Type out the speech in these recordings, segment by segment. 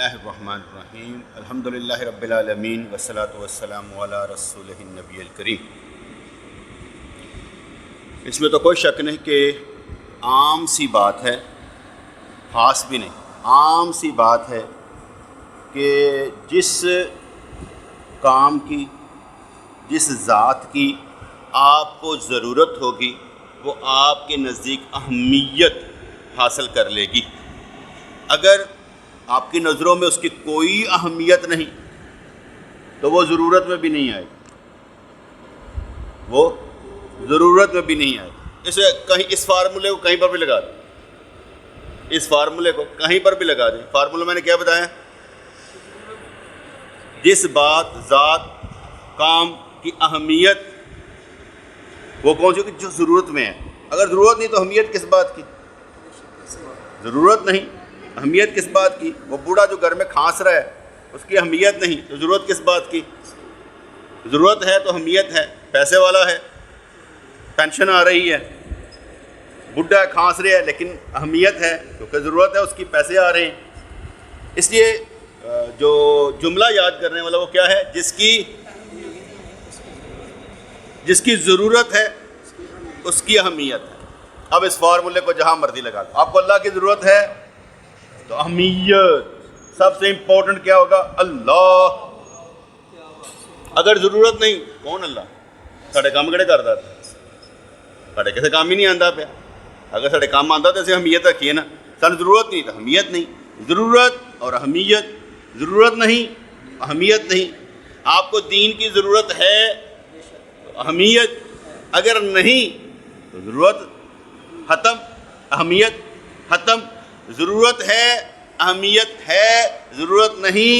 اللہ الرحمن الرحیم الحمدللہ رب العالمین والصلاة والسلام علی رسولہ النبی الکریم۔ اس میں تو کوئی شک نہیں کہ عام سی بات ہے، خاص بھی نہیں، عام سی بات ہے کہ جس کام کی، جس ذات کی آپ کو ضرورت ہوگی وہ آپ کے نزدیک اہمیت حاصل کر لے گی۔ اگر آپ کی نظروں میں اس کی کوئی اہمیت نہیں تو وہ ضرورت میں بھی نہیں آئے گی، وہ ضرورت میں بھی نہیں آئے گی۔ اسے کہیں اس فارمولے کو کہیں پر بھی لگا دیں، اس فارمولے کو کہیں پر بھی لگا دیں۔ فارمولہ میں نے کیا بتایا؟ جس بات، ذات، کام کی اہمیت وہ کون سی ہوگی؟ جو ضرورت میں ہے۔ اگر ضرورت نہیں تو اہمیت کس بات کی؟ ضرورت نہیں، اہمیت کس بات کی؟ وہ بوڑھا جو گھر میں کھانس رہا ہے اس کی اہمیت نہیں تو ضرورت کس بات کی؟ ضرورت ہے تو اہمیت ہے۔ پیسے والا ہے، پینشن آ رہی ہے، بوڑھا ہے، کھانس رہا ہے، لیکن اہمیت ہے کیونکہ ضرورت ہے، اس کی پیسے آ رہے ہیں۔ اس لیے جو جملہ یاد کرنے والا وہ کیا ہے؟ جس کی ضرورت ہے اس کی اہمیت ہے۔ اب اس فارمولے کو جہاں مرضی لگا دو۔ آپ کو اللہ کی ضرورت ہے تو اہمیت سب سے امپورٹنٹ کیا ہوگا؟ اللہ۔ اگر ضرورت نہیں، کون اللہ؟ ساڑھے کام کہڑے کرتا تھا؟ ساڑھے کسے کام ہی نہیں آتا پیا۔ اگر ساڑھے کام آتا تو اسے اہمیت رکھیے نا۔ سانو ضرورت نہیں تو اہمیت نہیں۔ ضرورت اور اہمیت، ضرورت نہیں اہمیت نہیں۔ آپ کو دین کی ضرورت ہے تو اہمیت، اگر نہیں تو ضرورت ختم، اہمیت ختم۔ ضرورت ہے، اہمیت ہے، ضرورت نہیں،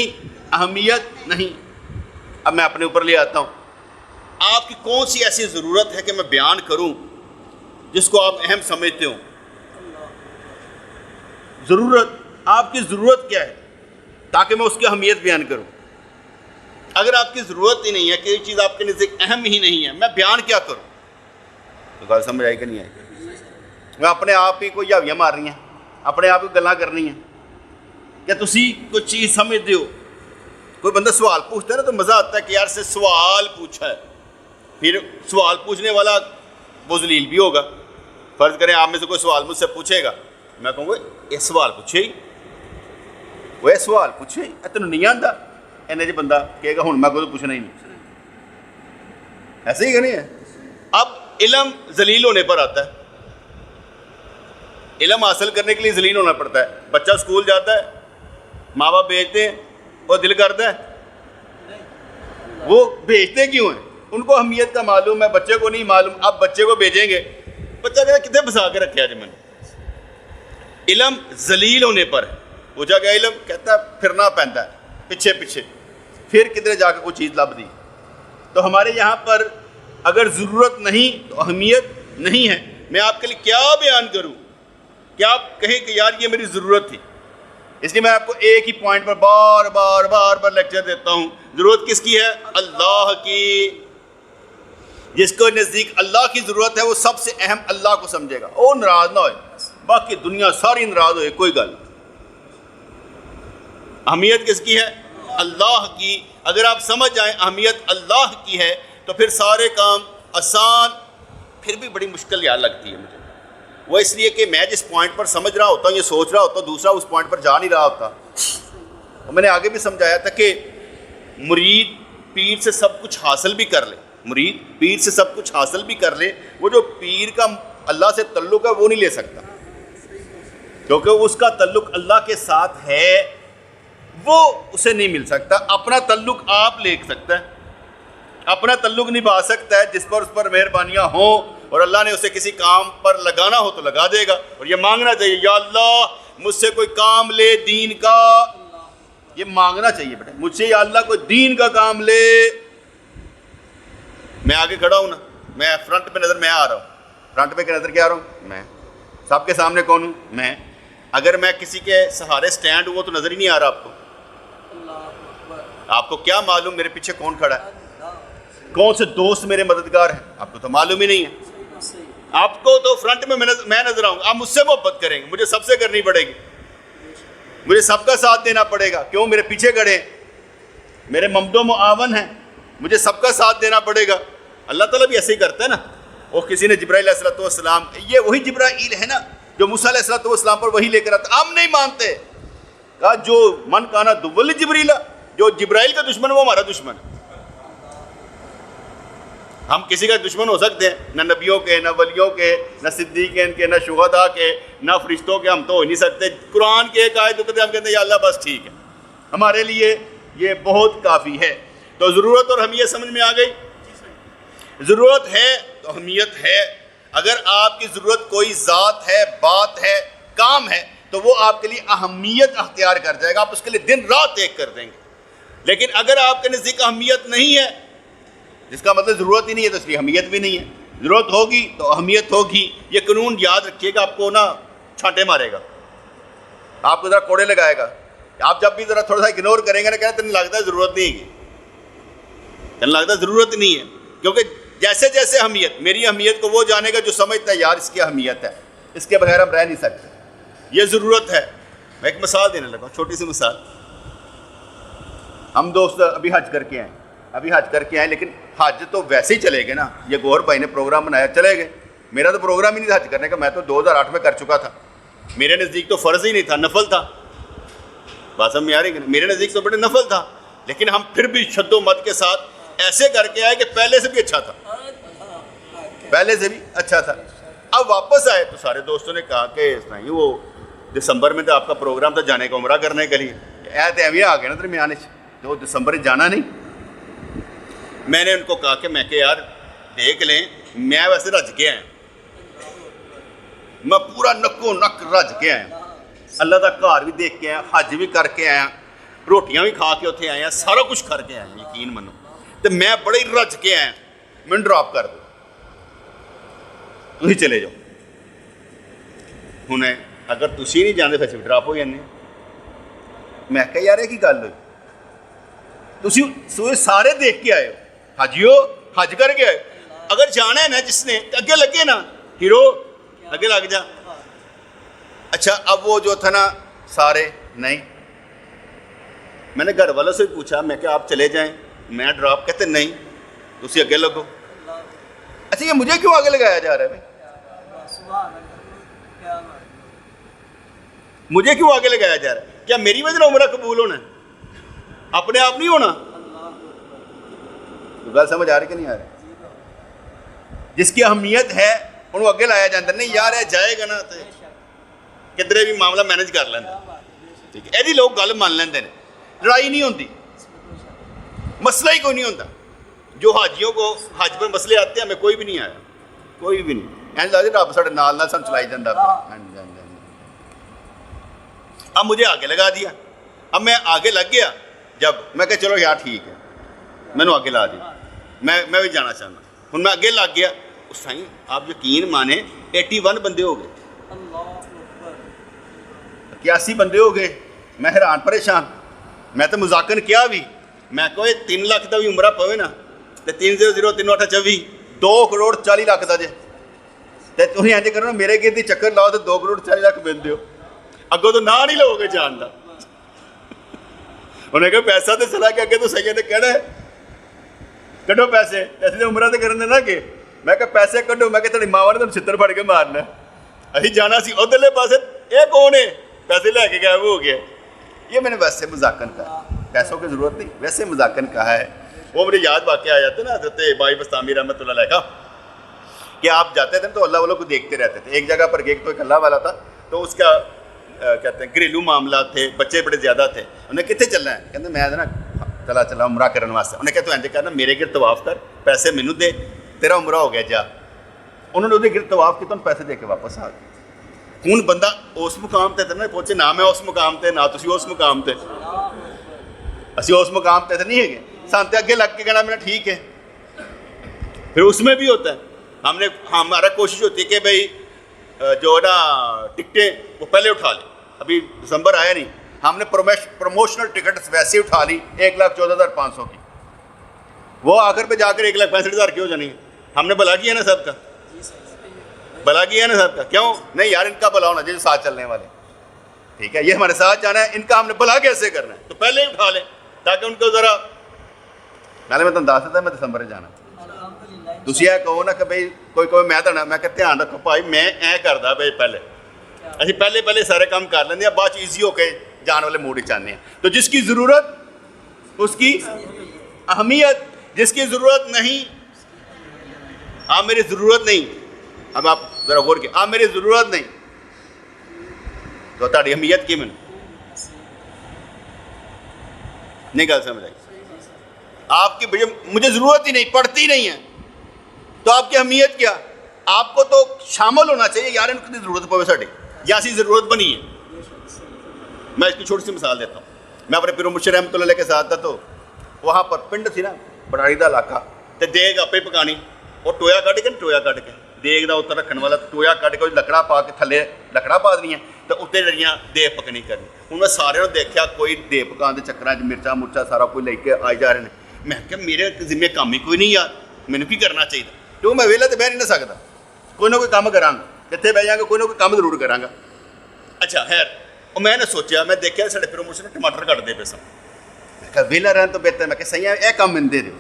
اہمیت نہیں۔ اب میں اپنے اوپر لے آتا ہوں، آپ کی کون سی ایسی ضرورت ہے کہ میں بیان کروں جس کو آپ اہم سمجھتے ہو؟ ضرورت، آپ کی ضرورت کیا ہے تاکہ میں اس کی اہمیت بیان کروں؟ اگر آپ کی ضرورت ہی نہیں ہے کہ یہ چیز آپ کے نزدیک اہم ہی نہیں ہے، میں بیان کیا کروں؟ تو بات سمجھ آئی کہ نہیں آئی؟ میں اپنے آپ ہی کو یاویاں مار رہی ہیں، اپنے آپ کو گلاں کرنی ہیں کہ تسی کوئی چیز سمجھتے ہو۔ کوئی بندہ سوال پوچھتا ہے نا تو مزہ آتا ہے کہ یار سے سوال پوچھا ہے، پھر سوال پوچھنے والا وہ ذلیل بھی ہوگا۔ فرض کریں آپ میں سے کوئی سوال مجھ سے پوچھے گا، میں کہوں گا یہ سوال پوچھے ہی، وہ سوال پوچھے ہی، تینوں نہیں آتا؟ اینے جی بندہ کہے گا ہوں میں کو تو پوچھنا ہی نہیں۔ ایسے ہی کہ نہیں ہے؟ اب علم ذلیل ہونے پر آتا ہے۔ علم حاصل کرنے کے لیے ذلیل ہونا پڑتا ہے۔ بچہ اسکول جاتا ہے، ماں باپ بھیجتے ہیں، وہ دل کرتا ہے؟ وہ بھیجتے کیوں ہیں؟ ان کو اہمیت کا معلوم ہے، بچے کو نہیں معلوم۔ اب بچے کو بھیجیں گے، بچہ کہتا ہے کتنے بسا کے رکھے آج میں نے۔ علم ذلیل ہونے پر ہے۔ پوچھا گیا علم، کہتا ہے پھرنا پہنتا ہے پیچھے پیچھے، پھر کدھر جا کے کوئی چیز لب دی۔ تو ہمارے یہاں پر اگر ضرورت نہیں تو اہمیت نہیں ہے۔ میں آپ کے لیے کیا بیان کروں کہ آپ کہیں کہ یار یہ میری ضرورت تھی؟ اس لیے میں آپ کو ایک ہی پوائنٹ پر بار بار لیکچر دیتا ہوں۔ ضرورت کس کی ہے؟ اللہ کی۔ جس کو نزدیک اللہ کی ضرورت ہے وہ سب سے اہم اللہ کو سمجھے گا، وہ ناراض نہ ہوئے، باقی دنیا ساری ناراض ہوئے، کوئی گل۔ اہمیت کس کی ہے؟ اللہ کی۔ اگر آپ سمجھ جائیں اہمیت اللہ کی ہے تو پھر سارے کام آسان۔ پھر بھی بڑی مشکل یاد لگتی ہے مجھے، وہ اس لیے کہ میں جس پوائنٹ پر سمجھ رہا ہوتا ہوں، یہ سوچ رہا ہوتا ہوں، دوسرا اس پوائنٹ پر جا نہیں رہا ہوتا۔ اور میں نے آگے بھی سمجھایا تھا کہ مرید پیر سے سب کچھ حاصل بھی کر لے، مرید پیر سے سب کچھ حاصل بھی کر لے، وہ جو پیر کا اللہ سے تعلق ہے وہ نہیں لے سکتا، کیونکہ اس کا تعلق اللہ کے ساتھ ہے، وہ اسے نہیں مل سکتا۔ اپنا تعلق آپ لے سکتا ہے، اپنا تعلق نبھا سکتا ہے جس پر اس پر مہربانیاں ہوں، اور اللہ نے اسے کسی کام پر لگانا ہو تو لگا دے گا۔ اور یہ مانگنا چاہیے، یا اللہ مجھ سے کوئی کام لے دین کا، یہ مانگنا چاہیے بیٹا، مجھ سے یا اللہ کوئی دین کا کام لے۔ میں آگے کھڑا ہوں نا، میں فرنٹ پہ نظر میں آ رہا ہوں، فرنٹ پہ نظر کیا آ رہا ہوں؟ میں۔ سب کے سامنے کون ہوں؟ میں۔ اگر میں کسی کے سہارے سٹینڈ ہوں تو نظر ہی نہیں آ رہا آپ کو۔ آپ کو کیا معلوم میرے پیچھے کون کھڑا ہے؟ کون سے دوست میرے مددگار ہیں؟ آپ کو تو معلوم ہی نہیں ہے۔ آپ کو تو فرنٹ میں نظر آؤں گا، آپ مجھ سے محبت کریں گے، مجھے سب سے کرنی پڑے گی۔ مجھے سب کا ساتھ دینا پڑے گا. کیوں؟ میرے پیچھے کھڑے ہیں, میرے ممد و معاون ہیں, مجھے سب کا ساتھ دینا پڑے گا. اللہ تعالیٰ بھی ایسے ہی کرتا ہے نا. وہ کسی نے جبرائیل علیہ السلام, یہ وہی جبرائیل ہے نا جو موسیٰ علیہ السلام پر وہی لے کر آتا. ہم نہیں مانتے. کہا جو من کانا دول جبریلا, جو جبرائیل کا دشمن وہ ہمارا دشمن ہے. ہم کسی کا دشمن ہو سکتے ہیں؟ نہ نبیوں کے, نہ ولیوں کے, نہ صدیقین کے, نہ شہداء کے, نہ فرشتوں کے. ہم تو ہو نہیں سکتے. قرآن کے ایک آیت ہوتے ہم کہتے ہیں یا اللہ بس ٹھیک ہے, ہمارے لیے یہ بہت کافی ہے. تو ضرورت اور اہمیت سمجھ میں آ گئی. ضرورت ہے تو اہمیت ہے. اگر آپ کی ضرورت کوئی ذات ہے, بات ہے, کام ہے, تو وہ آپ کے لیے اہمیت اختیار کر جائے گا. آپ اس کے لیے دن رات ایک کر دیں گے. لیکن اگر آپ کے نزدیک اہمیت نہیں ہے, جس کا مطلب ضرورت ہی نہیں ہے, تو اس لیے اہمیت بھی نہیں ہے. ضرورت ہوگی تو اہمیت ہوگی. یہ قانون یاد رکھیے گا, آپ کو نا چھانٹے مارے گا, آپ کو ذرا کوڑے لگائے گا. آپ جب بھی ذرا تھوڑا سا اگنور کریں گے نا, کہنا تمہیں لگتا ہے ضرورت نہیں ہے, تمہیں لگتا ہے ضرورت نہیں ہے. کیونکہ جیسے جیسے اہمیت, میری اہمیت کو وہ جانے گا جو سمجھتا ہے یار اس کی اہمیت ہے, اس کے بغیر ہم رہ نہیں سکتے, یہ ضرورت ہے. میں ایک مثال دینے لگا, چھوٹی سی مثال. ہم دوست ابھی حج کر کے آئے, لیکن حج تو ویسے ہی چلے گئے نا. یہ گور بھائی نے پروگرام بنایا, چلے گئے. میرا تو پروگرام ہی نہیں تھا حج کرنے کا, میں تو 2008 میں کر چکا تھا. میرے نزدیک تو فرض ہی نہیں تھا, نفل تھا. بات سمجھ میں آ رہی ہے؟ میرے نزدیک تو بڑے نفل تھا, لیکن ہم پھر بھی شد و مد کے ساتھ ایسے کر کے آئے کہ پہلے سے بھی اچھا تھا, پہلے سے بھی اچھا تھا. اب واپس آئے تو سارے دوستوں نے کہا کہ نہیں, وہ دسمبر میں تو آپ کا پروگرام تھا جانے کا عمرہ کرنے کے لیے, ایسے ایویں آ گئے نا درمیان, تو دسمبر جانا نہیں. میں نے ان کو کہا کہ میں کہ یار دیکھ لیں, میں ویسے رج کے آیا, میں پورا نکو نک رج کے آیا, اللہ کا گھر بھی دیکھ کے آیا, حج بھی کر کے آیا, روٹیاں بھی کھا کے اتنے آیا, سارا کچھ کر کے آیا, یقین منو. تو میں بڑے ہی رج کے آیا, میں ڈراپ کر دو, تھی چلے جاؤ. ہوں اگر تھی نہیں جانے پھر ڈراپ ہو جانے. میں کہا یار یہ گل ہوئی, تھی سارے دیکھ کے آئے ہو, حجیو حج کر کے آئے, اگر جانا ہے نا جس نے اگے لگے نا, ہیرو اگے لگ جا. اچھا اب وہ جو تھا نا سارے نہیں. میں نے گھر والوں سے پوچھا, میں کہ آپ چلے جائیں, میں ڈراپ, کہتے نہیں تھی اگے لگو. اچھا یہ مجھے کیوں آگے لگایا جا رہا ہے بھائی, مجھے کیوں آگے لگایا جا رہا ہے؟ کیا میری وجہ سے عمرہ قبول ہونا ہے؟ اپنے آپ نہیں ہونا. گل سمجھ آ رہی کہ نہیں آ رہی؟ جس کی اہمیت ہے انہوں اگے لایا جاتا. نہیں یار یہ جائے گا نا تو کدھر بھی معاملہ مینج کر لینا, ٹھیک ہے. یہ لوگ گل مان لیندے نے, لڑائی نہیں ہوتی, مسئلہ ہی کوئی نہیں ہوتا. جو حاجیوں کو حج پر مسئلے آتے ہیں, ہمیں کوئی بھی نہیں آیا, کوئی بھی نہیں. ایسا لگتا رب ساڈے نال نال سن چلائی جاتا. اب مجھے آگے لگا دیا. اب میں آگے لگ گیا, جب میں کہا چلو یار ٹھیک ہے, میں نے آگے لا دیا, میں بھی جانا چاہنا. ہوں میں آگے لگ گیا, اس ٹائم آپ یقین مانے 81 بندے ہو گئے, 81 بندے ہو گئے. میں حیران پریشان. میں تو مذاکر کیا بھی, میں کہو 3 لاکھ کا بھی عمرہ پوے نا, تو 3-0-3-8-24 2 کروڑ 40 لاکھ کا جے. تو تھی انج کرو نا, میرے گرد چکر لاؤ تو 2 کروڑ 40 لاکھ مل دیو, اگوں تو نہ نہیں لو گے جان کا. انہیں کہا پیسہ تو چلا کے اگے تو سہی نے کہنا ہے کڈو پیسے, ایسے تو عمرہ تو کرنے نا کہ. میں کہا پیسے کڈو, میں کہ تیری ماں نے تمہیں چھتر پڑ کے مارنا. ابھی جانا سی ادھرلے پاسے, یہ کون ہے پیسے لے کے گیا وہ ہو گیا. یہ میں نے ویسے مذاکر کہا, پیسوں کی ضرورت نہیں, ویسے مذاکر کہا ہے. وہ مجھے یاد واقعہ آ جاتا ہے نا حضرت بھائی بستامی رحمۃ اللہ علیہ کا, کہ آپ جاتے تھے تو اللہ والوں کو دیکھتے رہتے تھے. ایک جگہ پر ایک تو ایک اللہ والا تھا, تو اس کا کہتے ہیں گھریلو معاملات تھے, بچے بڑے زیادہ تھے. انہیں کتنے چلنا ہے, کہتے میں نا چلا عمرہ کرنے واسطے. انہیں کہتے ہیں کرنا میرے گرد طواف کر, پیسے مینوں دے, تیرا عمرہ ہو گیا جا. انہوں نے وہ گرد طواف کیا, تو پیسے دے کے واپس آ گئے. ہوں بندہ اس مقام تے نہ پہنچے, نہ میں اس مقام تے, نہ تسی اس مقام تے, اسی اس مقام تے نہیں ہے. سانتے اگے لگ کے کہنا میں ٹھیک ہے. پھر اس میں بھی ہوتا ہے, ہمارا کوشش ہوتی ہے کہ بھائی جو نا ٹکٹیں وہ پہلے اٹھا لیں. ابھی دسمبر آیا نہیں, ہم نے پروموشنل ٹکٹ ویسے ہی اٹھا لی 1,14,500 کی. وہ آخر پہ جا کر 1,65,000 کی ہو جانی ہے. ہم نے بھلا کیا نا سب کا, بھلا کیا نا سب کا. کیوں نہیں یار, ان کا بھلا ہونا چاہیے ساتھ چلنے والے. ٹھیک ہے, یہ ہمارے ساتھ جانا ہے, ان کا ہم نے بھلا کیسے کرنا ہے, تو پہلے ہی اٹھا لیں تاکہ ان کو ذرا پہلے میں تمہیں دس دیتا میں دسمبر جانا. تسی یہ کہو نا کہ بھائی کوئی میں تو میں کہ دھیان رکھو بھائی میں اے کردا بھائی پہلے اسی پہلے سارے کام کر لیندے ہیں, بعد ایزی ہو کے جان والے موڈ چاہتے ہیں. تو جس کی ضرورت اس کی اہمیت, جس کی ضرورت نہیں, آپ میری ضرورت نہیں, اب آپ ذرا غور کیے, آپ میری ضرورت نہیں تو تاری اہمیت کی میں نہیں گل سمجھ آئی. آپ کی مجھے ضرورت ہی نہیں, پڑتی نہیں ہے, تو آپ کی اہمیت کیا؟ آپ کو تو شامل ہونا چاہیے یار ان کی ضرورت پوے ساڈی یا اسی ضرورت بنی ہے. میں اس کی چھوٹی سی مثال دیتا ہوں. میں اپنے پیر مرشد رحمۃ اللہ علیہ کے ساتھ تھا, تو وہاں پر پنڈ تھی نا بڑاڑی کا علاقہ, تو دیگ آپ ہی پکانی, اور ٹویا کٹ کے ٹویا کٹ کے دیگ کا اتر رکھنے والا ٹویا کٹ کے لکڑا پا کے تھلے لکڑا پا دنیا تو اتنے جڑیاں دیگ پکنی کرنی. ہوں میں سارے دیکھا کوئی دیگ پکان کے چکر مرچا مرچا سارا کوئی لے کے آئی جا رہے ہیں. میں کہ میرے ذمے کام ہی کوئی نہیں یار, مینوں کی کرنا چاہیے, کیونکہ میں ویلا تو بہ نہیں نہ سکتا, کوئی نہ کوئی کام کراں گا, جتنے بہ جاؤں گا کوئی نہ کوئی کام ضرور کراں گا. اچھا خیر, اور میں نے سوچا, میں دیکھا سارے پیر مرشد نے ٹماٹر کٹتے پے سن. میں کہ ویلا رہن تو بہتر, میں کہ صحیح ہے یہ کام مینوں دے دیو,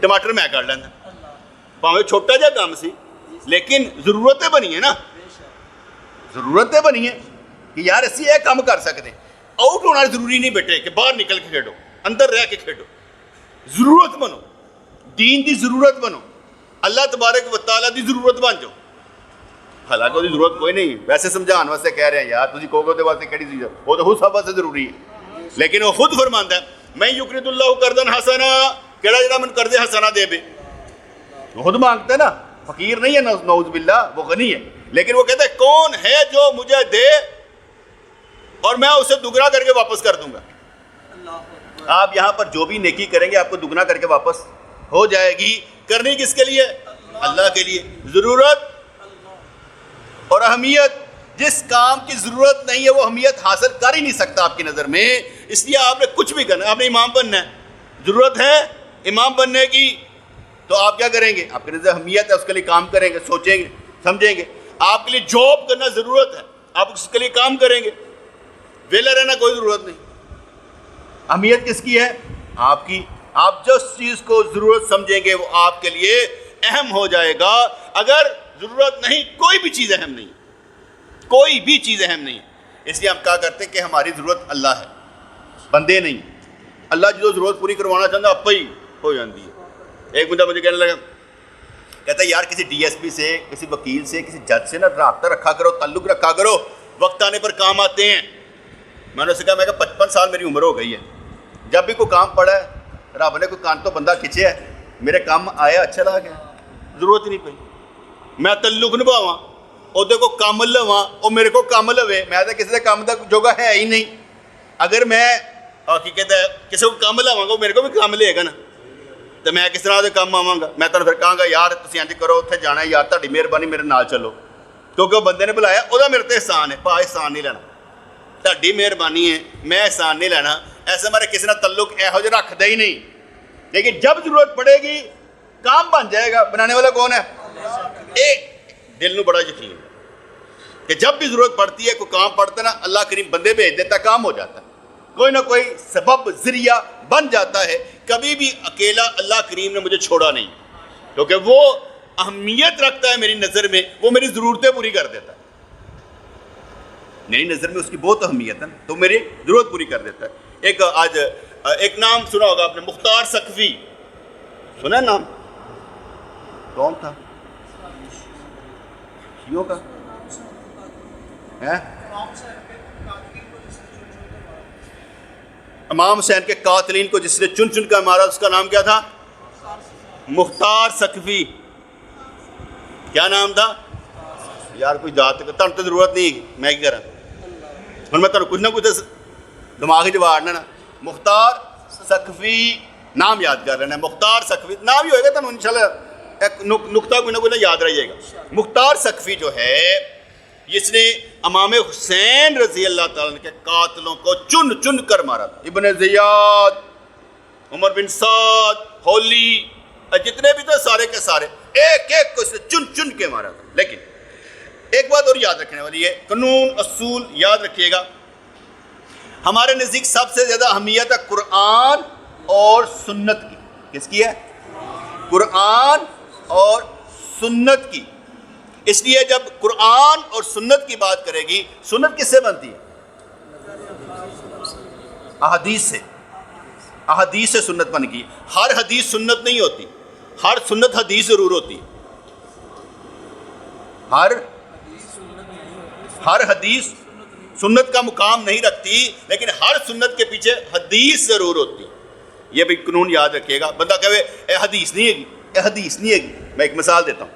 ٹماٹر میں کٹ لینا. پاویں چھوٹا جہا کام سی لیکن ضرورتیں بنی ہیں نا, ضرورتیں بنی ہیں کہ یار اسی یہ کام کر سکتے ہیں. آؤٹ ہونا ضروری نہیں بیٹے کہ باہر نکل کے کھیڈو, اندر رہ کے کھیڈو. ضرورت بنو, دین دی ضرورت بنو, اللہ تبارک و تعالیٰ دی ضرورت بن جاؤ. حالانکہ وہ ضرورت کوئی نہیں, ویسے سمجھان واسطے کہہ رہے ہیں یار تھی کہو گے واسطے کہڑی چیز ہے, وہ تو خود سب واسطے ضروری ہے. لیکن وہ خود فرماندا ہے میں یقرض اللہ قرضا حسنا, کہڑا جڑا من قرض حسنا دے بے, وہ خود مانگتا ہے نا, فقیر نہیں ہے نعوذ باللہ, وہ غنی ہے. لیکن وہ کہتا ہے کون ہے جو مجھے دے اور میں اسے دگنا کر کے واپس کر دوں گا. آپ یہاں پر جو بھی نیکی کریں گے آپ کو دگنا کر کے واپس ہو جائے گی. کرنی کس کے لیے؟ اللہ کے لیے. ضرورت اور اہمیت, جس کام کی ضرورت نہیں ہے وہ اہمیت حاصل کر ہی نہیں سکتا آپ کی نظر میں. اس لیے آپ نے کچھ بھی کرنا, آپ نے امام بننا ہے, ضرورت ہے امام بننے کی, تو آپ کیا کریں گے؟ آپ کے نظر اہمیت ہے, اس کے لیے کام کریں گے, سوچیں گے, سمجھیں گے. آپ کے لیے جاب کرنا ضرورت ہے, آپ اس کے لیے کام کریں گے. ویلا رہنا کوئی ضرورت نہیں. اہمیت کس کی ہے؟ آپ کی. آپ جس چیز کو ضرورت سمجھیں گے وہ آپ کے لیے اہم ہو جائے گا. اگر ضرورت نہیں, کوئی بھی چیز اہم نہیں, کوئی بھی چیز اہم نہیں. اس لیے ہم کہا کرتے ہیں کہ ہماری ضرورت اللہ ہے, بندے نہیں. اللہ جو ضرورت پوری کروانا چاہتا آپ ہی ہو جاتی ہے. ایک بندہ مجھے کہنے لگا, کہتا ہے یار کسی ڈی ایس پی سے, کسی وکیل سے, کسی جج سے نا رابطہ رکھا کرو, تعلق رکھا کرو, وقت آنے پر کام آتے ہیں. میں نے اسے کہا, میں کہ 55 سال میری عمر ہو گئی ہے, جب بھی کوئی کام پڑا ہے رب نے کوئی کان تو بندہ کھچیا ہے, میرے کام آیا, اچھا لگا گیا, ضرورت ہی نہیں پئی. میں تعلق نبھاواں, وہ کو کام لواں, وہ میرے کو کام لوے, میں تو کسی سے کام کا جوگا ہے ہی نہیں. اگر میں کی کہتا ہے کسی کو کام لواں گا وہ میرے کو بھی کام لے گا نا, تو میں کس طرح کام آواں گا؟ میں تمہیں پھر کہاں گا یار تسی انج کرو, اتنے جانا ہے یار, تہاڈی مہربانی میرے نال چلو, کیونکہ وہ بندے نے بلایا, وہ میرے تے احسان ہے. پا احسان نہیں لینا, تہاڈی مہربانی ہے, میں احسان نہیں لینا. ایسے ہمارے کسی نے تعلق یہو جہا رکھتا ہی نہیں. لیکن جب ضرورت پڑے گی کام بن جائے گا. بنانے والا کون ہے؟ دل نو بڑا یقین ہے کہ جب بھی ضرورت پڑتی ہے, کوئی کام پڑتا ہے نا, اللہ کریم بندے بھیج دیتا, کام ہو جاتا ہے, کوئی نہ کوئی سبب ذریعہ بن جاتا ہے. کبھی بھی اکیلا اللہ کریم نے مجھے چھوڑا نہیں, کیونکہ وہ اہمیت رکھتا ہے میری نظر میں, وہ میری ضرورتیں پوری کر دیتا ہے. میری نظر میں اس کی بہت اہمیت ہے, تو میری ضرورت پوری کر دیتا ہے. ایک آج ایک نام سنا ہوگا آپ نے, مختار سقفی, سنا نام؟ کون تھا؟ شیعوں کا ہے؟ امام حسین کے قاتلین کو جس نے چن چن کر مارا, اس کا نام کیا تھا؟ مختار سقفی. کیا نام تھا یار؟ کوئی ذات تم تو ضرورت نہیں, میں کیا کرا ہوں, میں تمہیں کچھ نہ کچھ دماغ چاڑنا نا. مختار سقفی نام یاد کر لینا, مختار سقفی نام ہی ہوئے گا, تم ان شاء اللہ ایک نقطہ کوئی نہ کوئی یاد رہیے گا. مختار سقفی جو ہے جس نے امام حسین رضی اللہ تعالیٰ عنہ کے قاتلوں کو چن چن کر مارا تھا. ابن زیاد, عمر بن سعد, ہولی, جتنے بھی تھے سارے کے سارے, ایک ایک کو اس نے چن چن کے مارا تھا. لیکن ایک بات اور یاد رکھنے والی ہے, قانون اصول یاد رکھیے گا. ہمارے نزدیک سب سے زیادہ اہمیت ہے قرآن اور سنت کی. کس کی ہے؟ قرآن اور سنت کی. اس لیے جب قرآن اور سنت کی بات کرے گی، سنت کس سے بنتی ہے؟ احادیث سے. احادیث سے سنت بن گئی. ہر حدیث سنت نہیں ہوتی، ہر سنت حدیث ضرور ہوتی ہے. ہر حدیث سنت کا مقام نہیں رکھتی، لیکن ہر سنت کے پیچھے حدیث ضرور ہوتی ہے. یہ بھی قانون یاد رکھیے گا. بندہ کہے اے حدیث نہیں ہے گی، اے حدیث نہیں ہے گی. میں ایک مثال دیتا ہوں.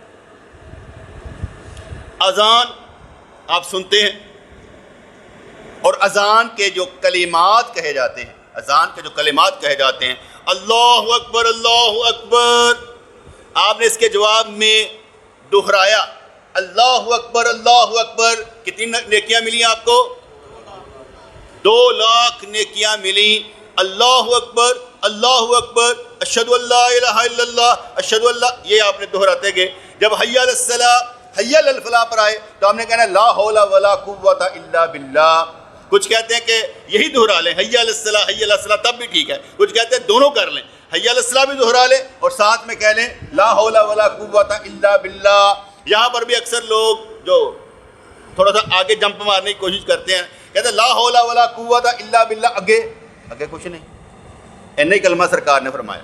اذان آپ سنتے ہیں، اور اذان کے جو کلمات کہے جاتے ہیں، اذان کے جو کلمات کہے جاتے ہیں، اللہ اکبر اللہ اکبر، آپ نے اس کے جواب میں دہرایا اللہ اکبر اللہ اکبر، کتنی نیکیاں ملی آپ کو؟ 2,00,000 نیکیاں ملی. اللہ اکبر اللہ اکبر، اشہد ان لا الہ الا اللہ، اشہد ان لا، یہ آپ نے دہراتے گئے. جب حی علی الصلاۃ حی علی الفلاح پر آئے تو ہم نے کہنا لا حول ولا قوت الا باللہ. کچھ کہتے ہیں کہ یہی دہرا لیں، حی علی الصلاۃ حی علی الصلاۃ، تب بھی ٹھیک ہے. کچھ کہتے ہیں دونوں کر لیں، حی علی الصلاۃ بھی دہرا لیں اور ساتھ میں کہہ لیں لا حول ولا قوت الا باللہ. یہاں پر بھی اکثر لوگ جو تھوڑا سا آگے جمپ مارنے کی کوشش کرتے ہیں، کہتے ہیں لا حول ولا قوت الا باللہ، آگے کچھ نہیں. ایسا ہی کلمہ سرکار نے فرمایا،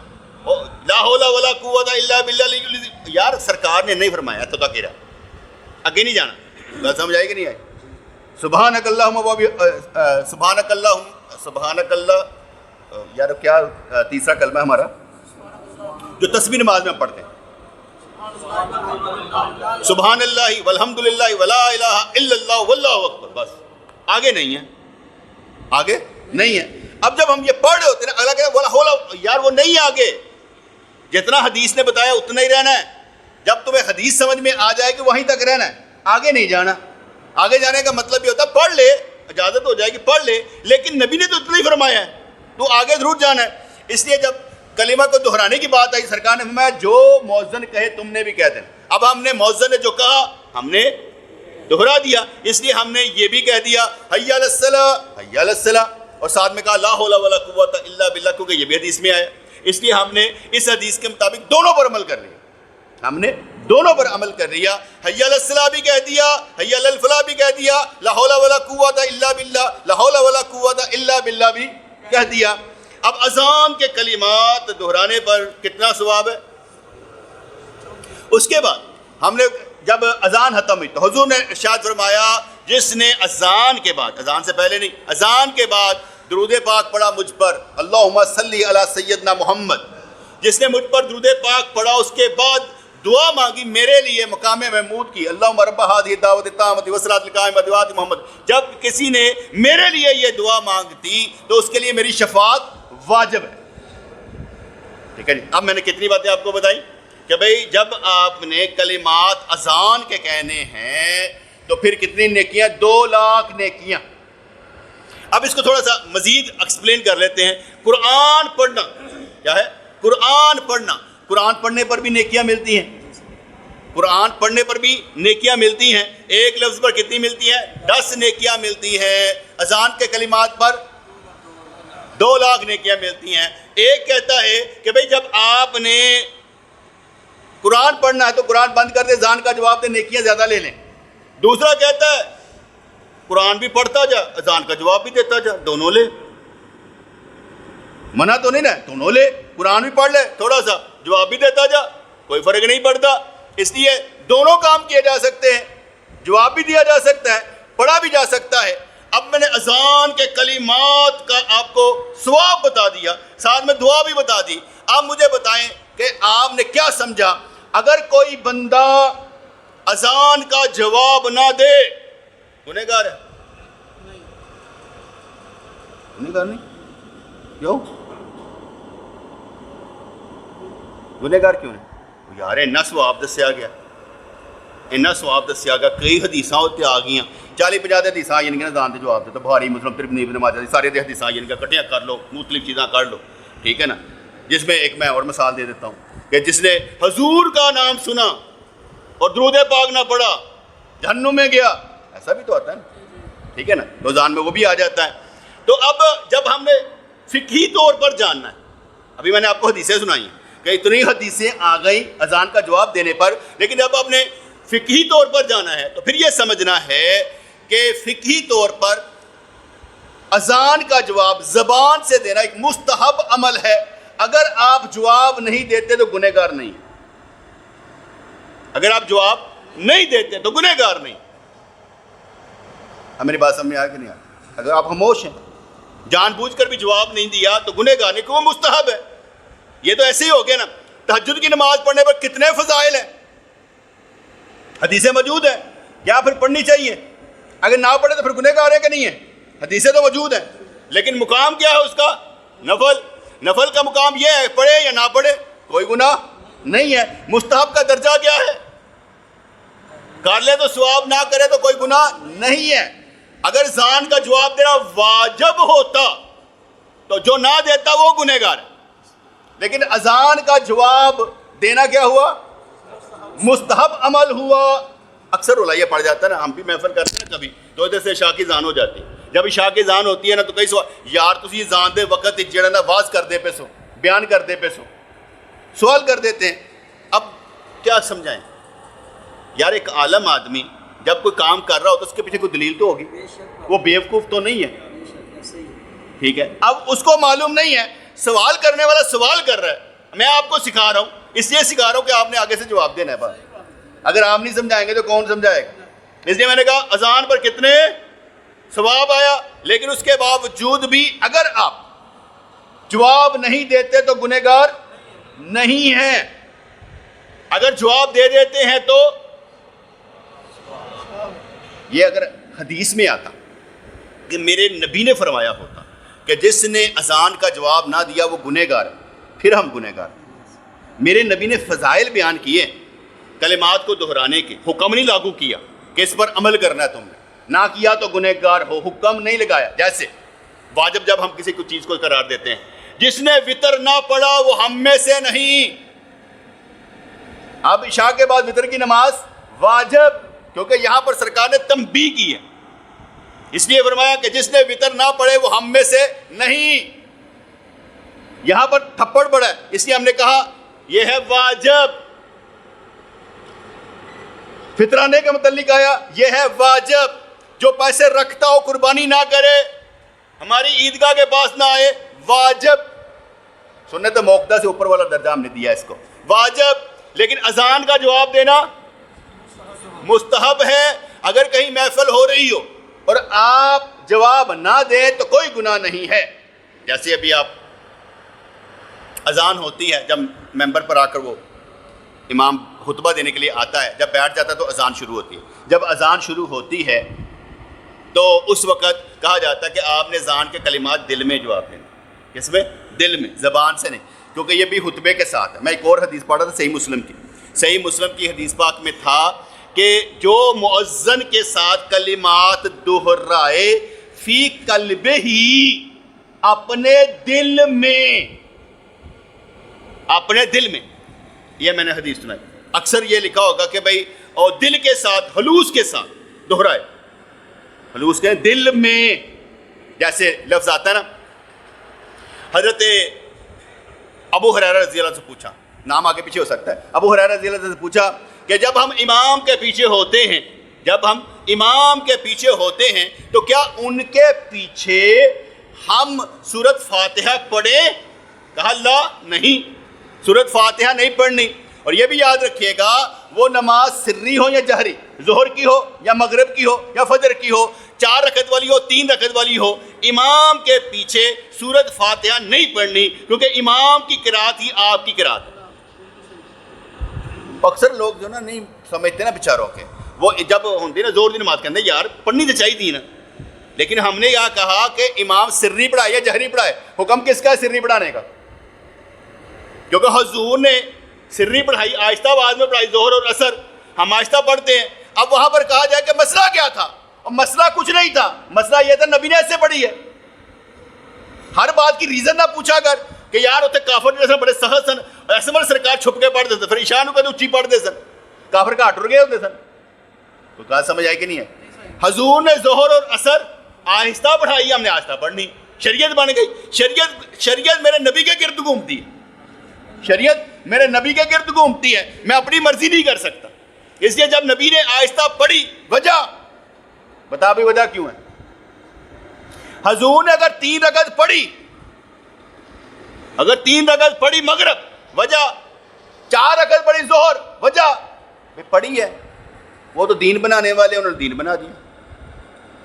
لا حول ولا قوت الا باللہ. یار سرکار نے نہیں فرمایا، تو کہہ رہا آگے نہیں جانا. بات سمجھ آئی کہ نہیں آئی؟ سبحانک اللہم سبحانک اللہ، سبحانک اللہ، یار کیا تیسرا کلمہ ہمارا جو تسبیح نماز میں پڑھتے ہیں، سبحان اللہ والحمد للہ ولا الہ الا اللہ واللہ اکبر. بس آگے نہیں ہے، آگے نہیں ہے. اب جب ہم یہ پڑھ رہے ہوتے ہیں اللہ کہتا ہے ولا، یار وہ نہیں آگے، جتنا حدیث نے بتایا اتنا ہی رہنا ہے. جب تمہیں حدیث سمجھ میں آ جائے گی وہیں تک رہنا ہے، آگے نہیں جانا. آگے جانے کا مطلب یہ ہوتا ہے پڑھ لے، اجازت ہو جائے گی پڑھ لے، لیکن نبی نے تو اتنا ہی فرمایا ہے، تو آگے ضرور جانا ہے. اس لیے جب کلمہ کو دہرانے کی بات آئی، سرکار نے فرمایا جو مؤذن کہے تم نے بھی کہہ دینا. اب ہم نے مؤذن نے جو کہا ہم نے دہرا دیا، اس لیے ہم نے یہ بھی کہہ دیا حی علی الصلاۃ حی علی الصلاۃ، اور ساتھ میں کہا لا حول ولا قوت الا باللہ، کیونکہ یہ بھی حدیث میں آیا. اس لیے ہم نے اس حدیث کے مطابق دونوں پر عمل کر لیا. ہم نے دونوں پر عمل کر لیا. حی علی الصلاۃ بھی کہہ دیا، حی علی الفلاح بھی کہہ دیا، لا حول ولا قوت الا باللہ، لا حول ولا قوت الا باللہ بھی کہہ دیا. اب اذان کے کلمات دہرانے پر کتنا ثواب ہے؟ اس کے بعد ہم نے جب اذان ختم ہوئی تو حضور نے ارشاد فرمایا جس نے اذان کے بعد، اذان سے پہلے نہیں، اذان کے بعد درود پاک پڑھا مجھ پر، اللہم صلی علی سیدنا محمد، جس نے مجھ پر درود پاک پڑھا اس کے بعد دعا مانگی میرے لیے مقام محمود کی، اللہم رب هذه الدعوۃ التامۃ والصلاۃ القائمۃ آت محمد. جب کسی نے میرے لیے یہ دعا مانگتی تو اس کے لیے میری شفاعت واجب ہے. ٹھیک ہے جی. اب میں نے کتنی باتیں آپ کو بتائی کہ بھئی جب آپ نے کلمات اذان کے کہنے ہیں تو پھر کتنی نیکیاں؟ 2,00,000 نیکیاں. اب اس کو تھوڑا سا مزید ایکسپلین کر لیتے ہیں. قرآن پڑھنا کیا ہے؟ قرآن پڑھنا، قرآن پڑھنے پر بھی نیکیاں ملتی ہیں. قرآن پڑھنے پر بھی نیکیاں ملتی ہیں. ایک لفظ پر کتنی ملتی ہیں؟ 10 نیکیاں ملتی ہیں. اذان کے کلمات پر 2,00,000 نیکیاں ملتی ہیں. ایک کہتا ہے کہ بھئی جب آپ نے قرآن پڑھنا ہے تو قرآن بند کر دے، اذان کا جواب دے، نیکیاں زیادہ لے لیں. دوسرا کہتا ہے قرآن بھی پڑھتا جا، اذان کا جواب بھی دیتا جا، دونوں لے. منع تو نہیں نا، دونوں لے، قرآن بھی پڑھ لے، تھوڑا سا جواب بھی دیتا جا، کوئی فرق نہیں پڑتا. اس لیے دونوں کام کیے جا سکتے ہیں، جواب بھی دیا جا سکتا ہے، پڑھا بھی جا سکتا ہے. اب میں نے اذان کے کلمات کا آپ کو ثواب بتا دیا، ساتھ میں دعا بھی بتا دی. اب مجھے بتائیں کہ آپ نے کیا سمجھا اگر کوئی بندہ اذان کا جواب نہ دے گنہگار ہے؟ گنہگار نہیں. کیوں گنہگار کیوں نہیں؟ یار اینا ثواب دسیا گیا، اینا ثواب دسیا گیا. کئی حدیثاں ہوتے آ گئی، 40-50 حدیثاں آئی ہیں اذان کے جواب دیتے، بخاری مسلم ترمذی ابن ماجہ سارے حدیثاں آئی ہیں، کٹیاں کر لو، مختلف چیزاں کر لو. ٹھیک ہے نا. جس میں ایک میں اور مثال دے دیتا ہوں کہ جس نے حضور کا نام سنا اور درود پاک نہ پڑھا جہنم میں گیا، ایسا بھی تو آتا ہے نا. ٹھیک ہے نا. تو اذان میں وہ بھی آ جاتا ہے. تو اب جب ہم نے فقہی طور پر جاننا ہے، ابھی میں نے آپ کو حدیثیں سنائی ہیں کہ اتنی حدیثیں آ گئیں اذان کا جواب دینے پر، لیکن جب آپ نے فقہی طور پر جانا ہے تو پھر یہ سمجھنا ہے کہ فقہی طور پر اذان کا جواب زبان سے دینا ایک مستحب عمل ہے. اگر آپ جواب نہیں دیتے تو گنہگار نہیں، اگر آپ جواب نہیں دیتے تو گنہگار نہیں. میری بات سمجھ میں آیا کہ نہیں آیا؟ اگر آپ خاموش ہیں، جان بوجھ کر بھی جواب نہیں دیا تو گنہگار نہیں، کیوں؟ مستحب ہے. یہ تو ایسے ہی ہو گیا نا، تہجد کی نماز پڑھنے پر کتنے فضائل ہیں، حدیثیں موجود ہیں، کیا پھر پڑھنی چاہیے؟ اگر نہ پڑھے تو پھر گنہگار ہے کہ نہیں ہے؟ حدیثیں تو موجود ہیں، لیکن مقام کیا ہے اس کا؟ نفل. نفل کا مقام یہ ہے، پڑھے یا نہ پڑھے کوئی گناہ نہیں ہے. مستحب کا درجہ کیا ہے؟ کر لے تو ثواب، نہ کرے تو کوئی گناہ نہیں ہے. اگر اذان کا جواب دینا واجب ہوتا تو جو نہ دیتا وہ گنہگار ہے، لیکن اذان کا جواب دینا کیا ہوا؟ مستحب عمل ہوا. اکثر علماء یہ پڑھ جاتا ہے نا، ہم بھی محفل کرتے ہیں کبھی تو ادھر سے عشاء کی اذان ہو جاتی ہے. جب عشاء کی اذان ہوتی ہے نا تو کئی سوال، یار تسی اذان دے وقت جڑا نا واز کر دے پہ سو، بیان کر دے پہ سو، سوال کر دیتے ہیں. اب کیا سمجھائیں یار؟ ایک عالم آدمی جب کوئی کام کر رہا ہو تو اس کے پیچھے کوئی دلیل تو ہوگی، وہ بیوقوف تو نہیں ہے. ٹھیک ہے، اب اس کو معلوم نہیں ہے، سوال کرنے والا سوال کر رہا ہے، میں آپ کو سکھا رہا ہوں، اس لیے سکھا رہا ہوں کہ آپ نے آگے سے جواب دینا ہے. بات اگر آپ نہیں سمجھائیں گے تو کون سمجھائے گا؟ اس لیے میں نے کہا اذان پر کتنے ثواب آیا، لیکن اس کے باوجود بھی اگر آپ جواب نہیں دیتے تو گنہگار نہیں ہیں. اگر جواب دے دیتے ہیں تو یہ اگر حدیث میں آتا کہ میرے نبی نے فرمایا ہوتا کہ جس نے اذان کا جواب نہ دیا وہ گنہگار ہے، پھر ہم گنہگار ہیں. میرے نبی نے فضائل بیان کیے، کلمات کو دہرانے کے، حکم نہیں لاگو کیا کہ اس پر عمل کرنا ہے، تم نے نہ کیا تو گنہگار ہو، حکم نہیں لگایا. جیسے واجب جب ہم کسی کو چیز کو قرار دیتے ہیں، جس نے وتر نہ پڑھا وہ ہم میں سے نہیں. اب عشاء کے بعد وتر کی نماز واجب، کیونکہ یہاں پر سرکار نے تنبیہ کی ہے، اس لیے فرمایا کہ جس نے وتر نہ پڑھے وہ ہم میں سے نہیں. یہاں پر تھپڑ پڑا ہے، اس لیے ہم نے کہا یہ ہے واجب. فطرانے کے متعلق آیا، یہ ہے واجب. جو پیسے رکھتا ہو قربانی نہ کرے، ہماری عیدگاہ کے پاس نہ آئے، واجب. سنت موقدہ سے اوپر والا درجہ ہم نے دیا اس کو، واجب. لیکن اذان کا جواب دینا مستحب ہے. اگر کہیں محفل ہو رہی ہو اور آپ جواب نہ دیں تو کوئی گناہ نہیں ہے. جیسے ابھی آپ اذان ہوتی ہے، جب ممبر پر آ کر وہ امام خطبہ دینے کے لیے آتا ہے، جب بیٹھ جاتا ہے تو اذان شروع ہوتی ہے. جب اذان شروع ہوتی ہے تو اس وقت کہا جاتا ہے کہ آپ نے اذان کے کلمات دل میں جواب دینا. کس میں؟ دل میں، زبان سے نہیں، کیونکہ یہ بھی خطبے کے ساتھ ہے. میں ایک اور حدیث پڑھا تھا صحیح مسلم کی، صحیح مسلم کی حدیث پاک میں تھا کہ جو مؤذن کے ساتھ کلمات دہرائے فی قلبہ ہی، اپنے دل میں، اپنے دل میں. یہ میں نے حدیث سنائی. اکثر یہ لکھا ہوگا کہ بھائی اور دل کے ساتھ، خلوص کے ساتھ دہرائے، خلوص کے دل میں. جیسے لفظ آتا ہے نا، حضرت ابو ہریرہ رضی اللہ عنہ سے پوچھا، نام آگے پیچھے ہو سکتا ہے، ابو ہریرہ رضی اللہ عنہ سے پوچھا کہ جب ہم امام کے پیچھے ہوتے ہیں، جب ہم امام کے پیچھے ہوتے ہیں تو کیا ان کے پیچھے ہم سورۃ فاتحہ پڑھیں؟ کہا لا، نہیں، سورۃ فاتحہ نہیں پڑھنی. اور یہ بھی یاد رکھیے گا، وہ نماز سری ہو یا جہری، ظہر کی ہو یا مغرب کی ہو یا فجر کی ہو، 4 رکعت والی ہو 3 رکعت والی ہو، امام کے پیچھے سورۃ فاتحہ نہیں پڑھنی، کیونکہ امام کی قرات ہی آپ کی قرات ہے. اکثر لوگ جو نا نہیں سمجھتے نا بیچاروں کے، وہ جب ہوتی نا زور دی نماز کے اندر، یار پڑھنی تو چاہیے تھی نا، لیکن ہم نے یہاں کہا کہ امام سری پڑھائے یا جہری پڑھائے. حکم کس کا ہے سری پڑھانے کا؟ کیونکہ حضور نے سری پڑھائی، آہستہ آواز میں پڑھائی، ظہر اور عصر ہم آہستہ پڑھتے ہیں. اب وہاں پر کہا جائے کہ مسئلہ کیا تھا، اور مسئلہ کچھ نہیں تھا. مسئلہ یہ تھا نبی نے ایسے پڑھی ہے. ہر بات کی ریزن نہ پوچھا کر کہ یار اتنے کافر جیسے بڑے سخت سن، ایسے بڑے سرکار چھپ کے پڑھ دیتے، پھر عشاء نو کہتے اچھی پڑھ دے سن، کافر کا ٹر گئے ہوتے سن. تو کہا سمجھ آئی کہ نہیں ہے؟ حضور نے ظہر اور عصر آہستہ پڑھائی ہم نے آہستہ پڑھنی، شریعت بن گئی. شریعت میرے نبی کے گرد گھومتی ہے، شریعت میرے نبی کے گرد گھومتی ہے، میں اپنی مرضی نہیں کر سکتا. اس لیے جب نبی نے آہستہ پڑھی، وجہ بتا بھی وجہ کیوں ہے؟ حضور نے اگر 3 رکعت پڑھی، اگر 3 رکعت پڑھی مغرب، وجہ 4 رکعت پڑھی ظہر، وجہ پڑھی ہے. وہ تو دین بنانے والے انہوں نے دین بنا دیا.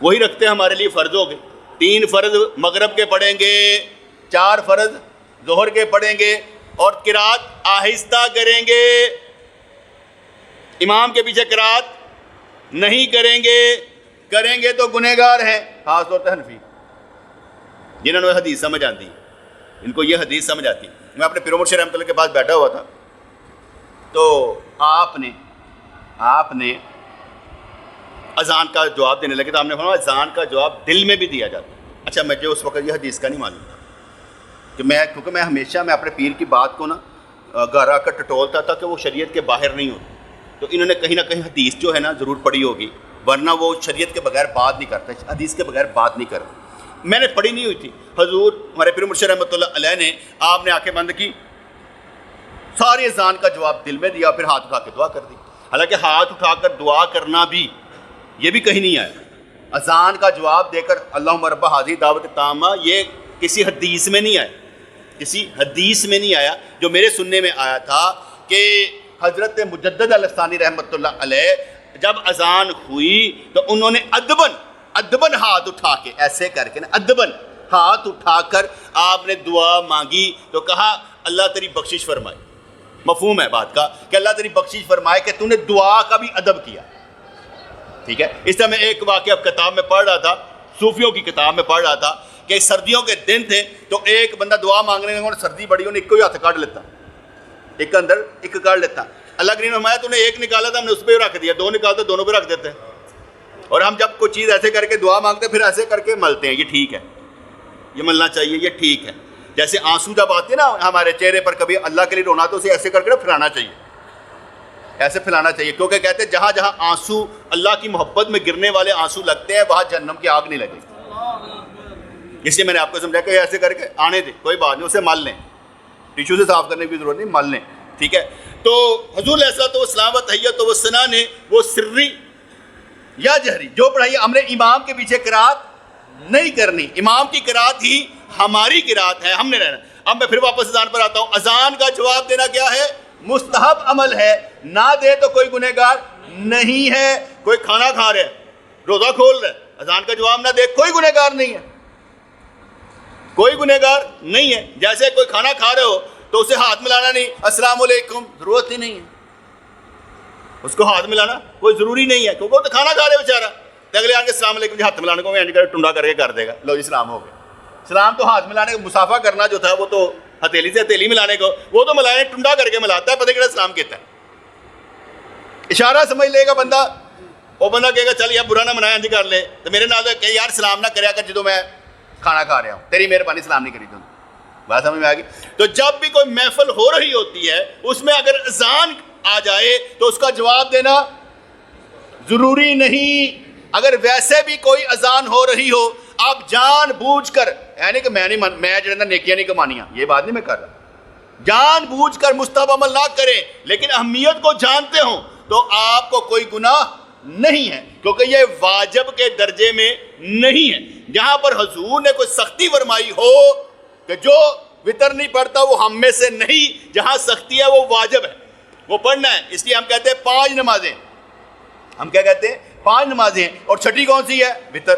وہی رکھتے ہمارے لیے فرض ہو گئے. 3 فرض مغرب کے پڑھیں گے، 4 فرض ظہر کے پڑھیں گے، اور قرات آہستہ کریں گے. امام کے پیچھے قرات نہیں کریں گے تو گنہگار ہیں. خاص طور پہ حنفی جنہوں نے حدیث سمجھ آتی ہے، ان کو یہ حدیث سمجھ آتی ہے. میں اپنے پیر مرشد رحمۃ اللہ کے پاس بیٹھا ہوا تھا، تو آپ نے اذان کا جواب دینے لگے، تو آپ نے فرمایا اذان کا جواب دل میں بھی دیا جاتا ہے. اچھا مجھے اس وقت یہ حدیث کا نہیں معلوم تھا کہ کیونکہ میں ہمیشہ اپنے پیر کی بات کو نا گہرا کر ٹٹولتا تھا کہ وہ شریعت کے باہر نہیں ہوتی. تو انہوں نے کہیں نہ کہیں حدیث جو ہے نا ضرور پڑھی ہوگی، ورنہ وہ شریعت کے بغیر بات نہیں کرتا، حدیث کے بغیر بات نہیں کرتا. میں نے پڑھی نہیں ہوئی تھی. حضور ہمارے پیر مرشد رحمۃ اللہ علیہ نے، آپ نے آنکھیں بند کی، ساری اذان کا جواب دل میں دیا، پھر ہاتھ اٹھا کے دعا کر دی. حالانکہ ہاتھ اٹھا کر دعا کرنا بھی یہ بھی کہیں نہیں آیا. اذان کا جواب دے کر اللہم رب ھذہ دعوت تامہ، یہ کسی حدیث میں نہیں آیا، کسی حدیث میں نہیں آیا. جو میرے سننے میں آیا تھا کہ حضرت مجدد الثانی رحمۃ اللہ علیہ جب اذان ہوئی تو انہوں نے ادبن ہاتھ اٹھا کے، ایسے کر کے نا ادبن ہاتھ اٹھا کر آپ نے دعا مانگی، تو کہا اللہ تیری بخشش فرمائے. مفہوم ہے بات کا کہ اللہ تیری بخشش فرمائے کہ تو نے دعا کا بھی ادب کیا. ٹھیک ہے. اس طرح میں ایک واقعہ کتاب میں پڑھ رہا تھا، صوفیوں کی کتاب میں پڑھ رہا تھا کہ سردیوں کے دن تھے، تو ایک بندہ دعا مانگنے لگا، سردی بڑی، انہیں ایک کو ہی ہاتھ کاٹ لیتا، ایک اندر ایک کاٹ لیتا. اللہ کریم نے فرمایا تو نے ایک نکالا تھا، ہم نے اس پہ رکھ دیا، 2 نکالتے دونوں پہ رکھ دیتے ہیں. اور ہم جب کوئی چیز ایسے کر کے دعا مانگتے پھر ایسے کر کے ملتے ہیں. یہ ٹھیک ہے، یہ ملنا چاہیے، یہ ٹھیک ہے. جیسے آنسو جب آتے ہیں نا ہمارے چہرے پر، کبھی اللہ کے لیے رونا تو اسے ایسے کر کے پھیلانا چاہیے، ایسے پھیلانا چاہیے. کیونکہ کہتے ہیں جہاں جہاں آنسو اللہ کی محبت میں گرنے والے آنسو لگتے ہیں وہاں جہنم کی آگ نہیں لگے. اس لیے میں نے آپ کو سمجھا کہ ایسے کر کے آنے دیں، کوئی بات نہیں، اسے مل لیں، ٹیشو سے صاف کرنے کی ضرورت نہیں، مل لیں. ٹھیک ہے. تو حضور علیہ الصلوۃ والسلام و تحیۃ و ثنا نے وہ سری یا جہری جو پڑھائی، ہم نے امام کے پیچھے قرات نہیں کرنی، امام کی قرات ہی ہماری قرات ہے، ہم نے رہنا. اب میں پھر واپس اذان پر آتا ہوں. اذان کا جواب دینا کیا ہے؟ مستحب عمل ہے. نہ دے تو کوئی گنہگار نہیں ہے. کوئی کھانا کھا رہا ہے، روزہ کھول رہا ہے، اذان کا جواب نہ دے، کوئی گنہگار نہیں ہے، کوئی گنہگار نہیں ہے. جیسے کوئی کھانا کھا رہے ہو تو اسے ہاتھ ملانا نہیں، السلام علیکم، ضرورت ہی نہیں ہے اس کو ہاتھ ملانا، کوئی ضروری نہیں ہے، کیونکہ وہ تو کھانا کھا رہے بیچارہ. اگلے آن کے السلام علیکم جی ہاتھ ملانے کو میں ٹنڈا کر کے کر دے گا، لو جی سلام ہو گیا. سلام تو ہاتھ ملانے کو، مسافہ کرنا جو تھا وہ تو ہتھیلی سے ہتھیلی ملانے کو، وہ تو ملانے ٹنڈا کر کے ملاتا ہے، پتہ کہڑا سلام کہتا ہے. اشارہ سمجھ لے گا بندہ، وہ بندہ کہے گا چل یار برا نہ منایا جی کر لے، تو میرے نال کہ یار سلام نہ کریا کر جدوں میں کھانا کھا رہا ہوں، تیری مہربانی سلام نہیں کری تو. بات سمجھ میں آ گئی. تو جب بھی کوئی محفل ہو رہی ہوتی ہے اس میں اگر اذان آ جائے تو اس کا جواب دینا ضروری نہیں. اگر ویسے بھی کوئی اذان ہو رہی ہو، آپ جان بوجھ کر، یعنی کہ میں جو ہے نا نیکیاں نہیں کمانیاں، یہ بات نہیں میں کر رہا، جان بوجھ کر مستحب عمل نہ کریں، لیکن اہمیت کو جانتے ہوں تو آپ کو کوئی گناہ نہیں ہے، کیونکہ یہ واجب کے درجے میں نہیں ہے. جہاں پر حضور نے کوئی سختی فرمائی ہو کہ جو وطر نہیں پڑھتا وہ ہم میں سے نہیں، جہاں سختی ہے وہ واجب ہے، وہ پڑھنا ہے. اس لیے ہم کہتے ہیں 5 نمازیں، ہم کیا کہتے ہیں 5 نمازیں، اور چھٹی کون سی ہے؟ وطر.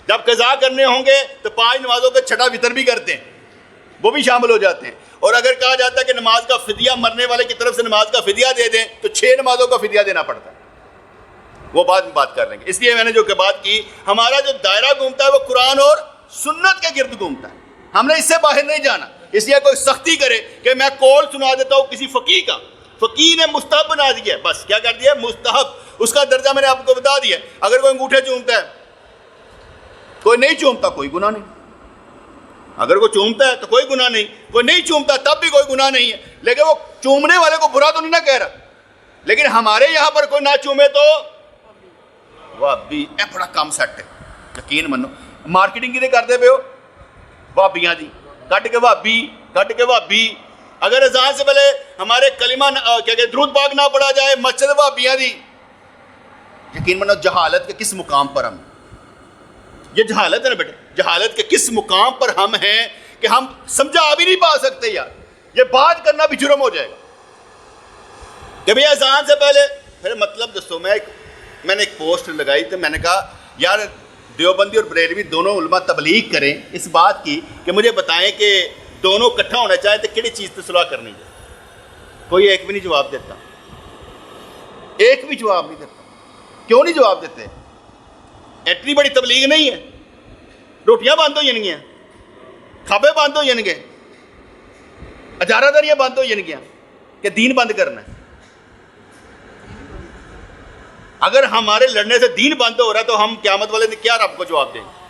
جب قضا کرنے ہوں گے تو 5 نمازوں کا چھٹا وطر بھی کرتے ہیں، وہ بھی شامل ہو جاتے ہیں. اور اگر کہا جاتا ہے کہ نماز کا فدیہ مرنے والے کی طرف سے نماز کا فدیہ دے دیں تو 6 نمازوں کا فدیہ دینا پڑتا ہے، وہ بعد میں بات کر لیں گے. اس لیے میں نے جو کہ بات کی، ہمارا جو دائرہ گھومتا ہے وہ قرآن اور سنت کے گرد گھومتا ہے، ہم نے اس سے باہر نہیں جانا. اس لیے کوئی سختی کرے کہ میں قول سنا دیتا ہوں کسی فقیہ کا، فقیہ نے مستحب بنا دیا ہے، بس کیا کر دیا؟ مستحب. اس کا درجہ میں نے آپ کو بتا دیا. اگر کوئی انگوٹھے چومتا ہے، کوئی نہیں چومتا، کوئی گناہ نہیں. اگر کوئی چومتا ہے تو کوئی گناہ نہیں، کوئی نہیں چومتا تب بھی کوئی گناہ نہیں ہے. لیکن وہ چومنے والے کو برا تو نہیں نہ کہہ رہا، لیکن ہمارے یہاں پر کوئی نہ چومے تو وہ بھی بڑا کم سیٹ ہے. یقین منو مارکیٹنگ کدے کرتے پے ہو بھابیاں دی کٹ کے بھابی اگر اذان سے پہلے ہمارے کلمہ کیا کہ درود پاک نہ پڑھا جائے مسجد بھابیاں دی یقین منو جہالت کے کس مقام پر ہم یہ جہالت ہے نا بیٹے جہالت کے کس مقام پر ہم ہیں کہ ہم سمجھا بھی نہیں پا سکتے یار یہ بات کرنا بھی جرم ہو جائے گا کہ بھئی اذان سے پہلے پھر مطلب دوستوں میں نے ایک پوسٹ لگائی تو میں نے کہا یار دیوبندی اور بریلوی دونوں علماء تبلیغ کریں اس بات کی کہ مجھے بتائیں کہ دونوں اکٹھا ہونا چاہے تو کہڑی چیز تو صلاح کرنی ہے کوئی ایک بھی نہیں جواب دیتا ایک بھی جواب نہیں دیتا کیوں نہیں جواب دیتے اتنی بڑی تبلیغ نہیں ہے روٹیاں بند ہو جائیں گیاں کھابے بند ہو جائیں گے اجارہ داریاں بند ہو جائیں گیاں کہ دین بند کرنا ہے اگر ہمارے لڑنے سے دین بند ہو رہا ہے تو ہم قیامت والے نے کیا رب کو جواب دیں گے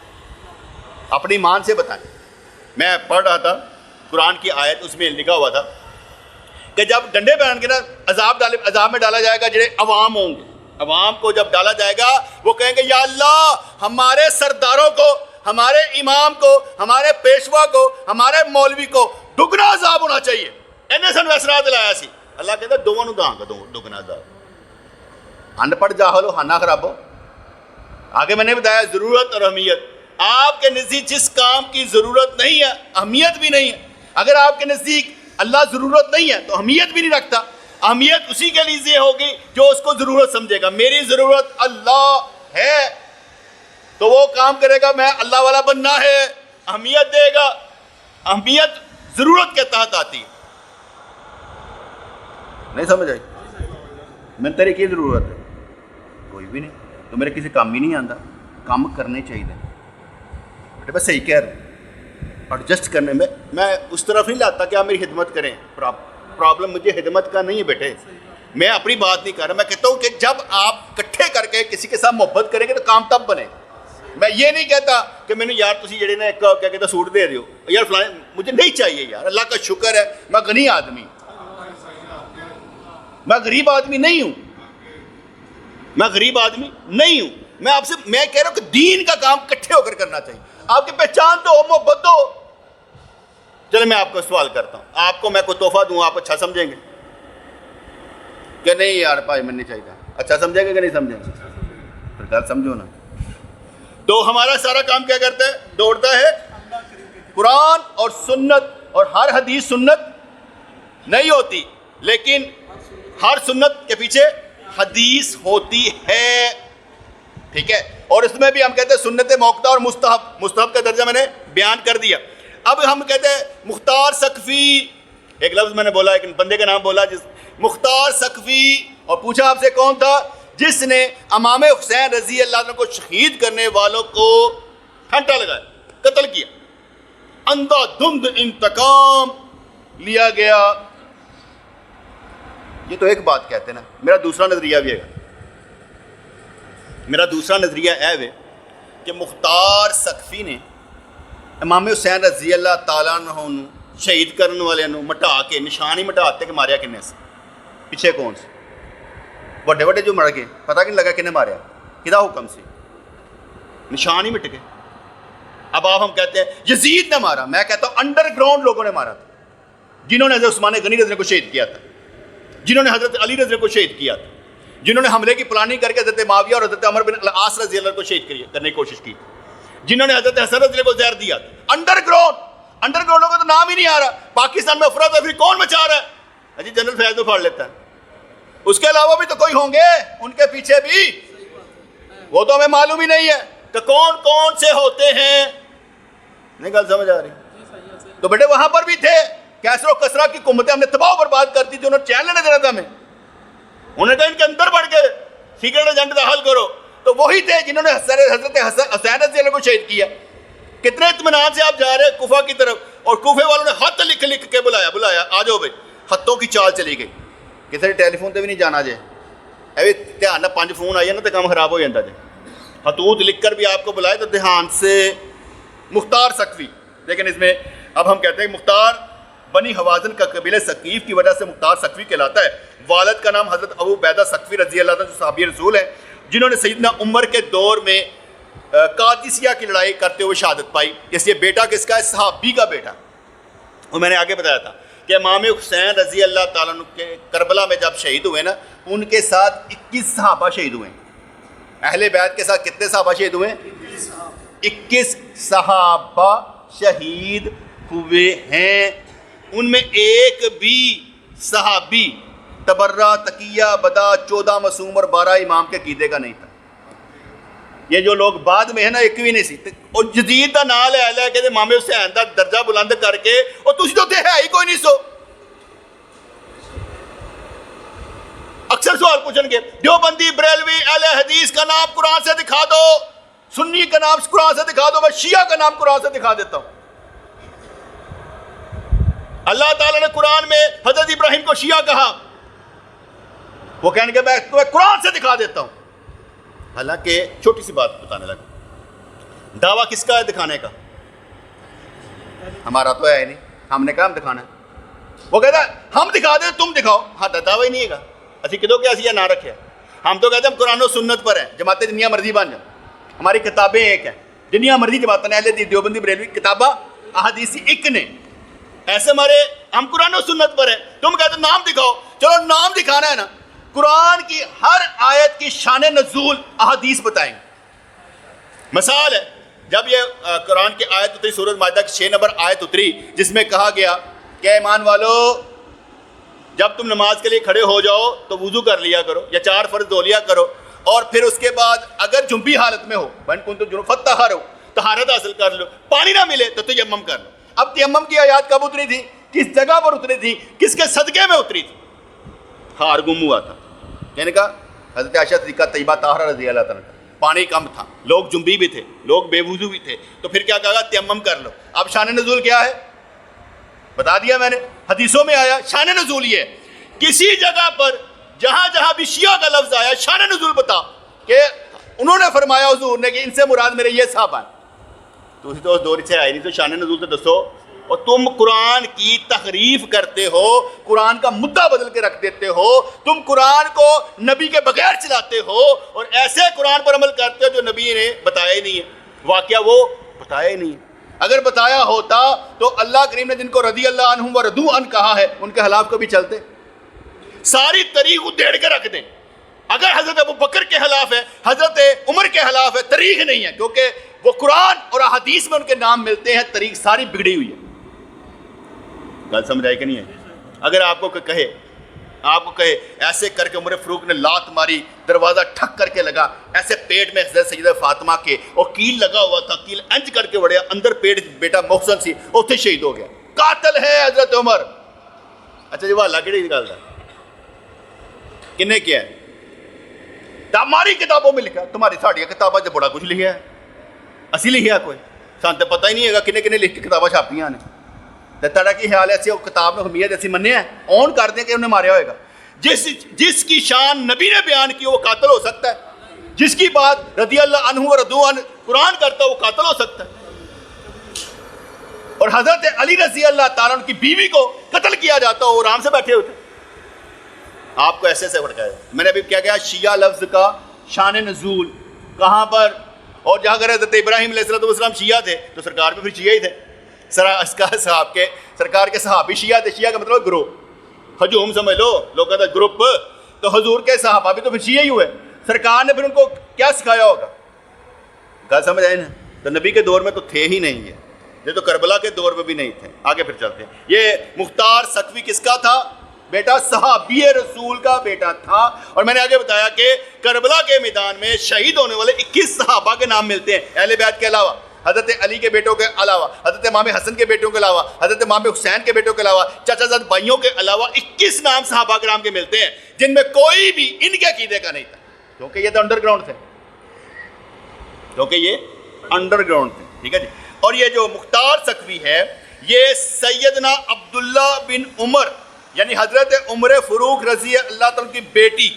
اپنی ایمان سے بتائیں میں پڑھ رہا تھا قرآن کی آیت اس میں لکھا ہوا تھا کہ جب ڈنڈے پہن کے نا عذاب میں ڈالا جائے گا جڑے عوام ہوں گے عوام کو جب ڈالا جائے گا وہ کہیں گے یا اللہ ہمارے سرداروں کو ہمارے امام کو ہمارے پیشوا کو ہمارے مولوی کو دگنا عذاب ہونا چاہیے انہیں سن ویسرا دلایا سی اللہ کہتا دونوں نو داں گا دگنا عذاب ان پڑھ جاہل ہو ہانا خراب ہو آگے میں نے بتایا ضرورت اور اہمیت آپ کے نزدیک جس کام کی ضرورت نہیں ہے اہمیت بھی نہیں ہے اگر آپ کے نزدیک اللہ ضرورت نہیں ہے تو اہمیت بھی نہیں رکھتا اہمیت اسی کے لیے ہوگی جو اس کو ضرورت سمجھے گا میری ضرورت اللہ ہے تو وہ کام کرے گا میں اللہ والا بننا ہے اہمیت دے گا اہمیت ضرورت کے تحت آتی ہے نہیں سمجھ آئی میں تیری کی ضرورت ہے کوئی بھی نہیں تو میرے کسی کام ہی نہیں آتا کام کرنے چاہیے بیٹے بس صحیح کہہ رہا ہوں ایڈجسٹ کرنے میں اس طرف نہیں لاتا کہ آپ میری خدمت کریں پرابلم مجھے خدمت کا نہیں ہے بیٹے میں اپنی بات نہیں کر رہا میں کہتا ہوں کہ جب آپ اکٹھے کر کے کسی کے ساتھ محبت کریں گے تو کام تب بنے میں یہ نہیں کہتا کہ میں نے یار تسی جڑے نا ایک کیا کہتا سوٹ دے دیو یار فلاں مجھے نہیں چاہیے یار اللہ کا شکر ہے میں غنی آدمی میں غریب آدمی نہیں ہوں میں غریب آدمی نہیں ہوں میں آپ سے میں کہہ رہا ہوں کہ دین کا کام اکٹھے ہو کر کرنا چاہیے آپ کی پہچان تو ہو محبت ہو چلے میں آپ کو سوال کرتا ہوں آپ کو میں کوئی تحفہ دوں آپ اچھا سمجھیں گے کہ نہیں یار بھائی میں نہیں چاہیے اچھا سمجھیں گے کہ نہیں سمجھیں گے پھر گل سمجھو نا تو ہمارا سارا کام کیا کرتا ہے دوڑتا ہے قرآن اور سنت اور ہر حدیث سنت نہیں ہوتی لیکن ہر سنت کے پیچھے حدیث ہوتی ہے ٹھیک ہے اور اس میں بھی ہم کہتے ہیں سنت موقع اور مستحب کا درجہ میں نے بیان کر دیا اب ہم کہتے ہیں مختار سقفی ایک لفظ میں نے بولا ایک بندے کا نام بولا جس مختار سقفی اور پوچھا آپ سے کون تھا جس نے امام حسین رضی اللہ عنہ کو شہید کرنے والوں کو پھنٹا لگایا قتل کیا اندھا دھند انتقام لیا گیا یہ تو ایک بات کہتے ہیں نا میرا دوسرا نظریہ بھی ہے میرا دوسرا نظریہ ہے کہ مختار سقفی نے امام حسین رضی اللہ تعالیٰ عنہ شہید کرنے والے مٹا کے نشان ہی مٹاتے کہ ماریا کنے سے پیچھے کون سے بڑے بڑے جو مر گئے پتہ نہیں لگا کنے ماریا کدا حکم سے نشان ہی مٹ گئے اب آپ ہم کہتے ہیں یزید نے مارا میں کہتا ہوں انڈر گراؤنڈ لوگوں نے مارا تھا جنہوں نے حضرت عثمان غنی رضی اللہ کو شہید کیا تھا جنہوں نے حضرت علی رضی اللہ کو شہید کیا تھا جنہوں نے حملے کی پلاننگ کر کے حضرت معاویہ اور حضرت عمر بن العاص رضی اللہ کو شہید کرنے کی کوشش کی جنہوں نے حضرت حسن رضی اللہ کو زہر دیا انڈر گراؤنڈ کا تو نام ہی نہیں آ رہا پاکستان میں افراتفری کون مچا رہا ہے اجی جنرل فیض تو پھاڑ لیتا ہے اس کے علاوہ بھی تو کوئی ہوں گے ان کے پیچھے بھی وہ تو ہمیں معلوم ہی نہیں ہے کہ کون کون سے ہوتے ہیں نہیں گل سمجھ آ رہی تو بیٹے وہاں پر بھی تھے کیسر و کسرا کی قوتیں ہم نے تباہ و برباد کر دی تھی انہوں نے چین لینے دینا تھا ہمیں انہوں نے کہا ان کے اندر بڑھ کے سیکرٹ ایجنٹ کا حل کرو تو وہی تھے جنہوں نے حضرت حسین رضی اللہ کو شہید کیا کتنے اطمینان سے آپ جا رہے ہیں کوفہ کی طرف اور کوفے والوں نے خط لکھ کے بلایا آ جاؤ بھائی خطوں کی چال چلی گئی کسی نے ٹیلی فون تے بھی نہیں جانا جے اے دھیان نہ 5 فون آئی نا تو کام خراب ہو جاتا جی خطوط لکھ کر بھی آپ کو بلائے تو دھیان سے مختار سقفی لیکن اس میں اب ہم کہتے ہیں مختار بنی حوازن کا قبیلہ ثقیف کی وجہ سے مختار سقفی کہلاتا ہے والد کا نام حضرت ابو عبیدہ سقفی رضی اللہ عنہ جو صحابی رسول ہیں جنہوں نے سیدنا عمر کے دور میں قادسیہ کی لڑائی کرتے ہوئے شہادت پائی، اس لیے بیٹا کس کا ہے؟ صحابی کا بیٹا۔ اور میں نے آگے بتایا تھا کہ امام حسین رضی اللہ تعالیٰ عنہ کے کربلا میں جب شہید ہوئے نا، ان کے ساتھ 21 صحابہ شہید ہوئے ہیں۔ اہل بیت کے ساتھ کتنے صحابہ شہید ہوئے ہیں؟ 21 صحابہ شہید ہوئے ہیں۔ ان میں ایک بھی صحابی تبرہ، تقیہ، بدا، 14 معصوم اور 12 امام کے عقیدے کا نہیں تھا۔ یہ جو لوگ بعد میں ہے نا، ایک بھی نہیں سی اور جدید دا نال ہے کہ امام حسین دا درجہ بلند کر کے اور تسی تو ہے ہی کوئی نہیں سو۔ اکثر سوال پوچھیں گے دیوبندی، بریلوی، اہل حدیث کا نام قرآن سے دکھا دو، سنی کا نام قرآن سے دکھا دو، میں شیعہ کا نام قرآن سے دکھا دیتا ہوں۔ اللہ تعالیٰ نے قرآن میں حضرت ابراہیم کو شیعہ کہا، وہ کہنے کہ میں تمہیں قرآن سے دکھا دیتا ہوں۔ حالانکہ چھوٹی سی بات بتانے لگا، دعویٰ کس کا ہے دکھانے کا؟ ہمارا تو ہے ہی نہیں، ہم نے کہا ہم دکھانا ہے۔ وہ کہتا ہے ہم دکھا دیں تم دکھاؤ، ہاں دعویٰ ہی نہیں ہے گا، اسی کدو کہ ایسی نہ رکھے۔ ہم تو کہتے ہیں ہم قرآن و سنت پر ہیں، جماعتیں جنیا مرضی بن جائیں، ہماری کتابیں ایک ہیں، جنیا مرضی جماعتیں اہل حدیث دیوبندی بریلوی کتابہ احادیث ایک نے، ایسے ہمارے ہم قرآن و سنت پر ہیں۔ تم کہتے نام دکھاؤ، چلو نام دکھانا ہے نا، قرآن کی ہر آیت کی شان نزول احادیث بتائیں گے۔ مثال ہے، جب یہ قرآن کی آیت اتری، سورۃ مائدہ کی 6 نمبر آیت اتری، جس میں کہا گیا کہ ایمان والو جب تم نماز کے لیے کھڑے ہو جاؤ تو وضو کر لیا کرو یا 4 فرض دھو لیا کرو، اور پھر اس کے بعد اگر جنبی حالت میں ہو وَإِن كُنتُمْ جُنُبًا فَطَّهَّرُوا، طہارت حاصل کر لو، پانی نہ ملے تو تیمم کر لو۔ اب تیمم کی آیات کب اتری تھی؟ کس جگہ پر اتری تھی؟ کس کے صدقے میں اتری تھی؟ ہار گم ہوا تھا، یعنی کہا حضرت عائشہ صدیقہ طیبہ طاہرہ رضی اللہ تعالیٰ عنہ، پانی کم تھا، لوگ جنبی بھی تھے، لوگ بے وضو بھی تھے، تو پھر کیا کہا؟ تیمم کر لو۔ اب شان نزول کیا ہے؟ بتا دیا میں نے، حدیثوں میں آیا شان نزول یہ ہے، کسی جگہ پر جہاں جہاں بھی شیعہ کا لفظ آیا شان نزول بتا کہ انہوں نے فرمایا حضور نے کہ ان سے مراد میرے یہ صحابہ ہیں، تو اسی تو اس دور سے آئی نہیں، تو شان نزول تو دسو۔ اور تم قرآن کی تحریف کرتے ہو، قرآن کا مدعا بدل کے رکھ دیتے ہو، تم قرآن کو نبی کے بغیر چلاتے ہو اور ایسے قرآن پر عمل کرتے ہو جو نبی نے بتایا ہی نہیں ہے، واقعہ وہ بتایا ہی نہیں ہے۔ اگر بتایا ہوتا تو اللہ کریم نے جن کو رضی اللہ عنہم و رضوا عنہ کہا ہے ان کے خلاف کبھی چلتے؟ ساری تاریخ ادھیڑ کے رکھ دیں، اگر حضرت ابو بکر کے خلاف ہے، حضرت عمر کے خلاف ہے، تاریخ نہیں ہے، کیونکہ وہ قرآن اور احادیث میں ان کے نام ملتے ہیں، تاریخ ساری بگڑی ہوئی ہے۔ بات سمجھ آئی کہ نہیں ہے؟ اگر آپ کو کہے ایسے کر کے عمر فاروق نے لات ماری، دروازہ ٹھک کر کے لگا، ایسے پیٹ میں حضرت سیدہ فاطمہ کے اور کیل لگا ہوا تھا، کیل انج کر کے وڑیا اندر، پیٹ بیٹا محسن سی اتنے شہید ہو گیا، قاتل ہے حضرت عمر۔ اچھا جی، وہ اللہ کیڑی نکالتا کنے کیا ہے؟ ہماری کتابوں میں لکھا، تمہاری ساڑیاں کتابیں جو بڑا کچھ لکھا ہے، اسی لکھا کوئی سان تو پتہ ہی نہیں ہے کنے کنے لکھ کے کتابیں چھاپیاں نے، تڑا کی خیال ایسی کتاب میں حمیت ایسی مننے ہیں اون کر دیں کہ انہیں ماریا ہوئے گا۔ جس کی شان نبی نے بیان کی وہ قاتل ہو سکتا ہے، جس کی بات رضی اللہ عنہ و رضوا عنہ قرآن کرتا ہے وہ قاتل ہو سکتا ہے۔ اور حضرت علی رضی اللہ تعالیٰ عنہ کی بیوی کو قتل کیا جاتا ہو، آرام سے بیٹھے ہوتے، آپ کو ایسے بھڑکایا۔ میں نے ابھی کیا کہا؟ شیعہ لفظ کا شان نزول کہاں پر؟ اور جہاں اگر حضرت ابراہیم علیہ السلام شیعہ تھے تو سرکار بھی پھر شیعہ ہی تھے، سرکار کے صحابی شیعہ تھے، شیعہ کا مطلب گروہ، ہجوم سمجھ لو لوگوں کا گروپ، تو حضور کے صحابہ بھی تو پھر شیعہ ہی ہوئے، سرکار نے پھر ان کو کیا سکھایا ہوگا؟ گل سمجھ آئے نا؟ تو نبی کے دور میں تو تھے ہی نہیں ہے، یہ تو کربلا کے دور میں بھی نہیں تھے۔ آگے پھر چلتے ہیں، یہ مختار سقفی کس کا تھا؟ بیٹا صحابی رسول کا بیٹا تھا۔ اور میں نے آگے بتایا کہ کربلا کے میدان میں شہید ہونے والے 21 صحابہ کے نام ملتے ہیں اہل بیت کے علاوہ، حضرت علی کے بیٹوں کے علاوہ، حضرت امام حسن کے بیٹوں کے علاوہ، حضرت امام حسین کے بیٹوں کے علاوہ، چچا زاد بھائیوں کے علاوہ 21 نام صحابہ کرام کے ملتے ہیں جن میں کوئی بھی ان کے عقیدے کا نہیں تھا، کیونکہ یہ تو انڈر گراؤنڈ تھے، ٹھیک ہے جی۔ اور یہ جو مختار سقفی ہے یہ سیدنا عبداللہ بن عمر یعنی حضرت عمر فاروق رضی اللہ تعالیٰ کی بیٹی،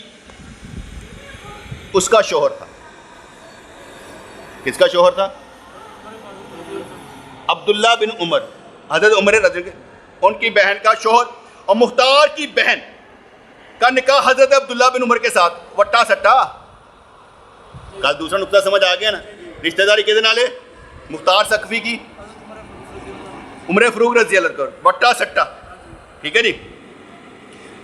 اس کا شوہر تھا۔ کس کا شوہر تھا؟ عبداللہ بن عمر، حضرت عمر رضی اللہ، ان کی بہن کا شوہر، اور مختار کی بہن کا نکاح حضرت عبداللہ بن عمر کے ساتھ۔ وٹا سٹا کل دوسرا نقطہ سمجھ آ گیا نا؟ رشتہ داری کہدے نال ہے؟ مختار سقفی کی عمر فاروق رضی اللہ عنہ بٹا سٹا، ٹھیک ہے جی.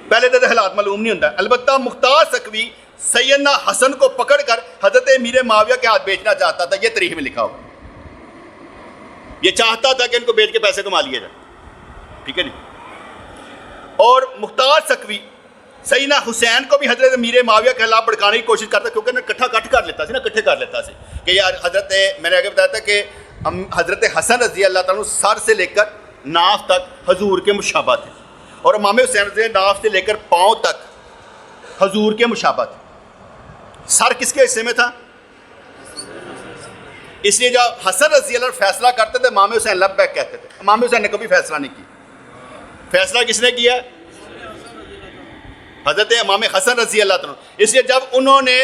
پہلے تو حالات معلوم نہیں ہوتا. البتہ مختار سقفی سیدنا حسن کو پکڑ کر حضرت امیر معاویہ کے ہاتھ بیچنا چاہتا تھا. یہ تاریخ میں لکھا ہو. یہ چاہتا تھا کہ ان کو بیچ کے پیسے کما لیے جائے، ٹھیک ہے جی. اور مختار سقفی سیدنا حسین کو بھی حضرت امیر معاویہ کے خلاف بھڑکانے کی کوشش کرتا، کیونکہ انہیں کٹھا کر لیتا سی نا، کٹھے کر لیتا سی کہ یار حضرت، میں نے آگے بتایا تھا کہ حضرت حسن رضی اللہ تعالیٰ سر سے لے کر ناف تک حضور کے مشابہ تھے، اور امام حسین رضی اللہ ناف سے لے کر پاؤں تک حضور کے مشابہ تھے. سر کس کے حصے میں تھا؟ اس لیے جب حسن رضی اللہ فیصلہ کرتے تھے امام حسین لبیک کہتے تھے. امام حسین نے کبھی فیصلہ نہیں کیا. فیصلہ کس نے کیا؟ حضرت امام حسن رضی اللہ تعالیٰ. اس لیے جب انہوں نے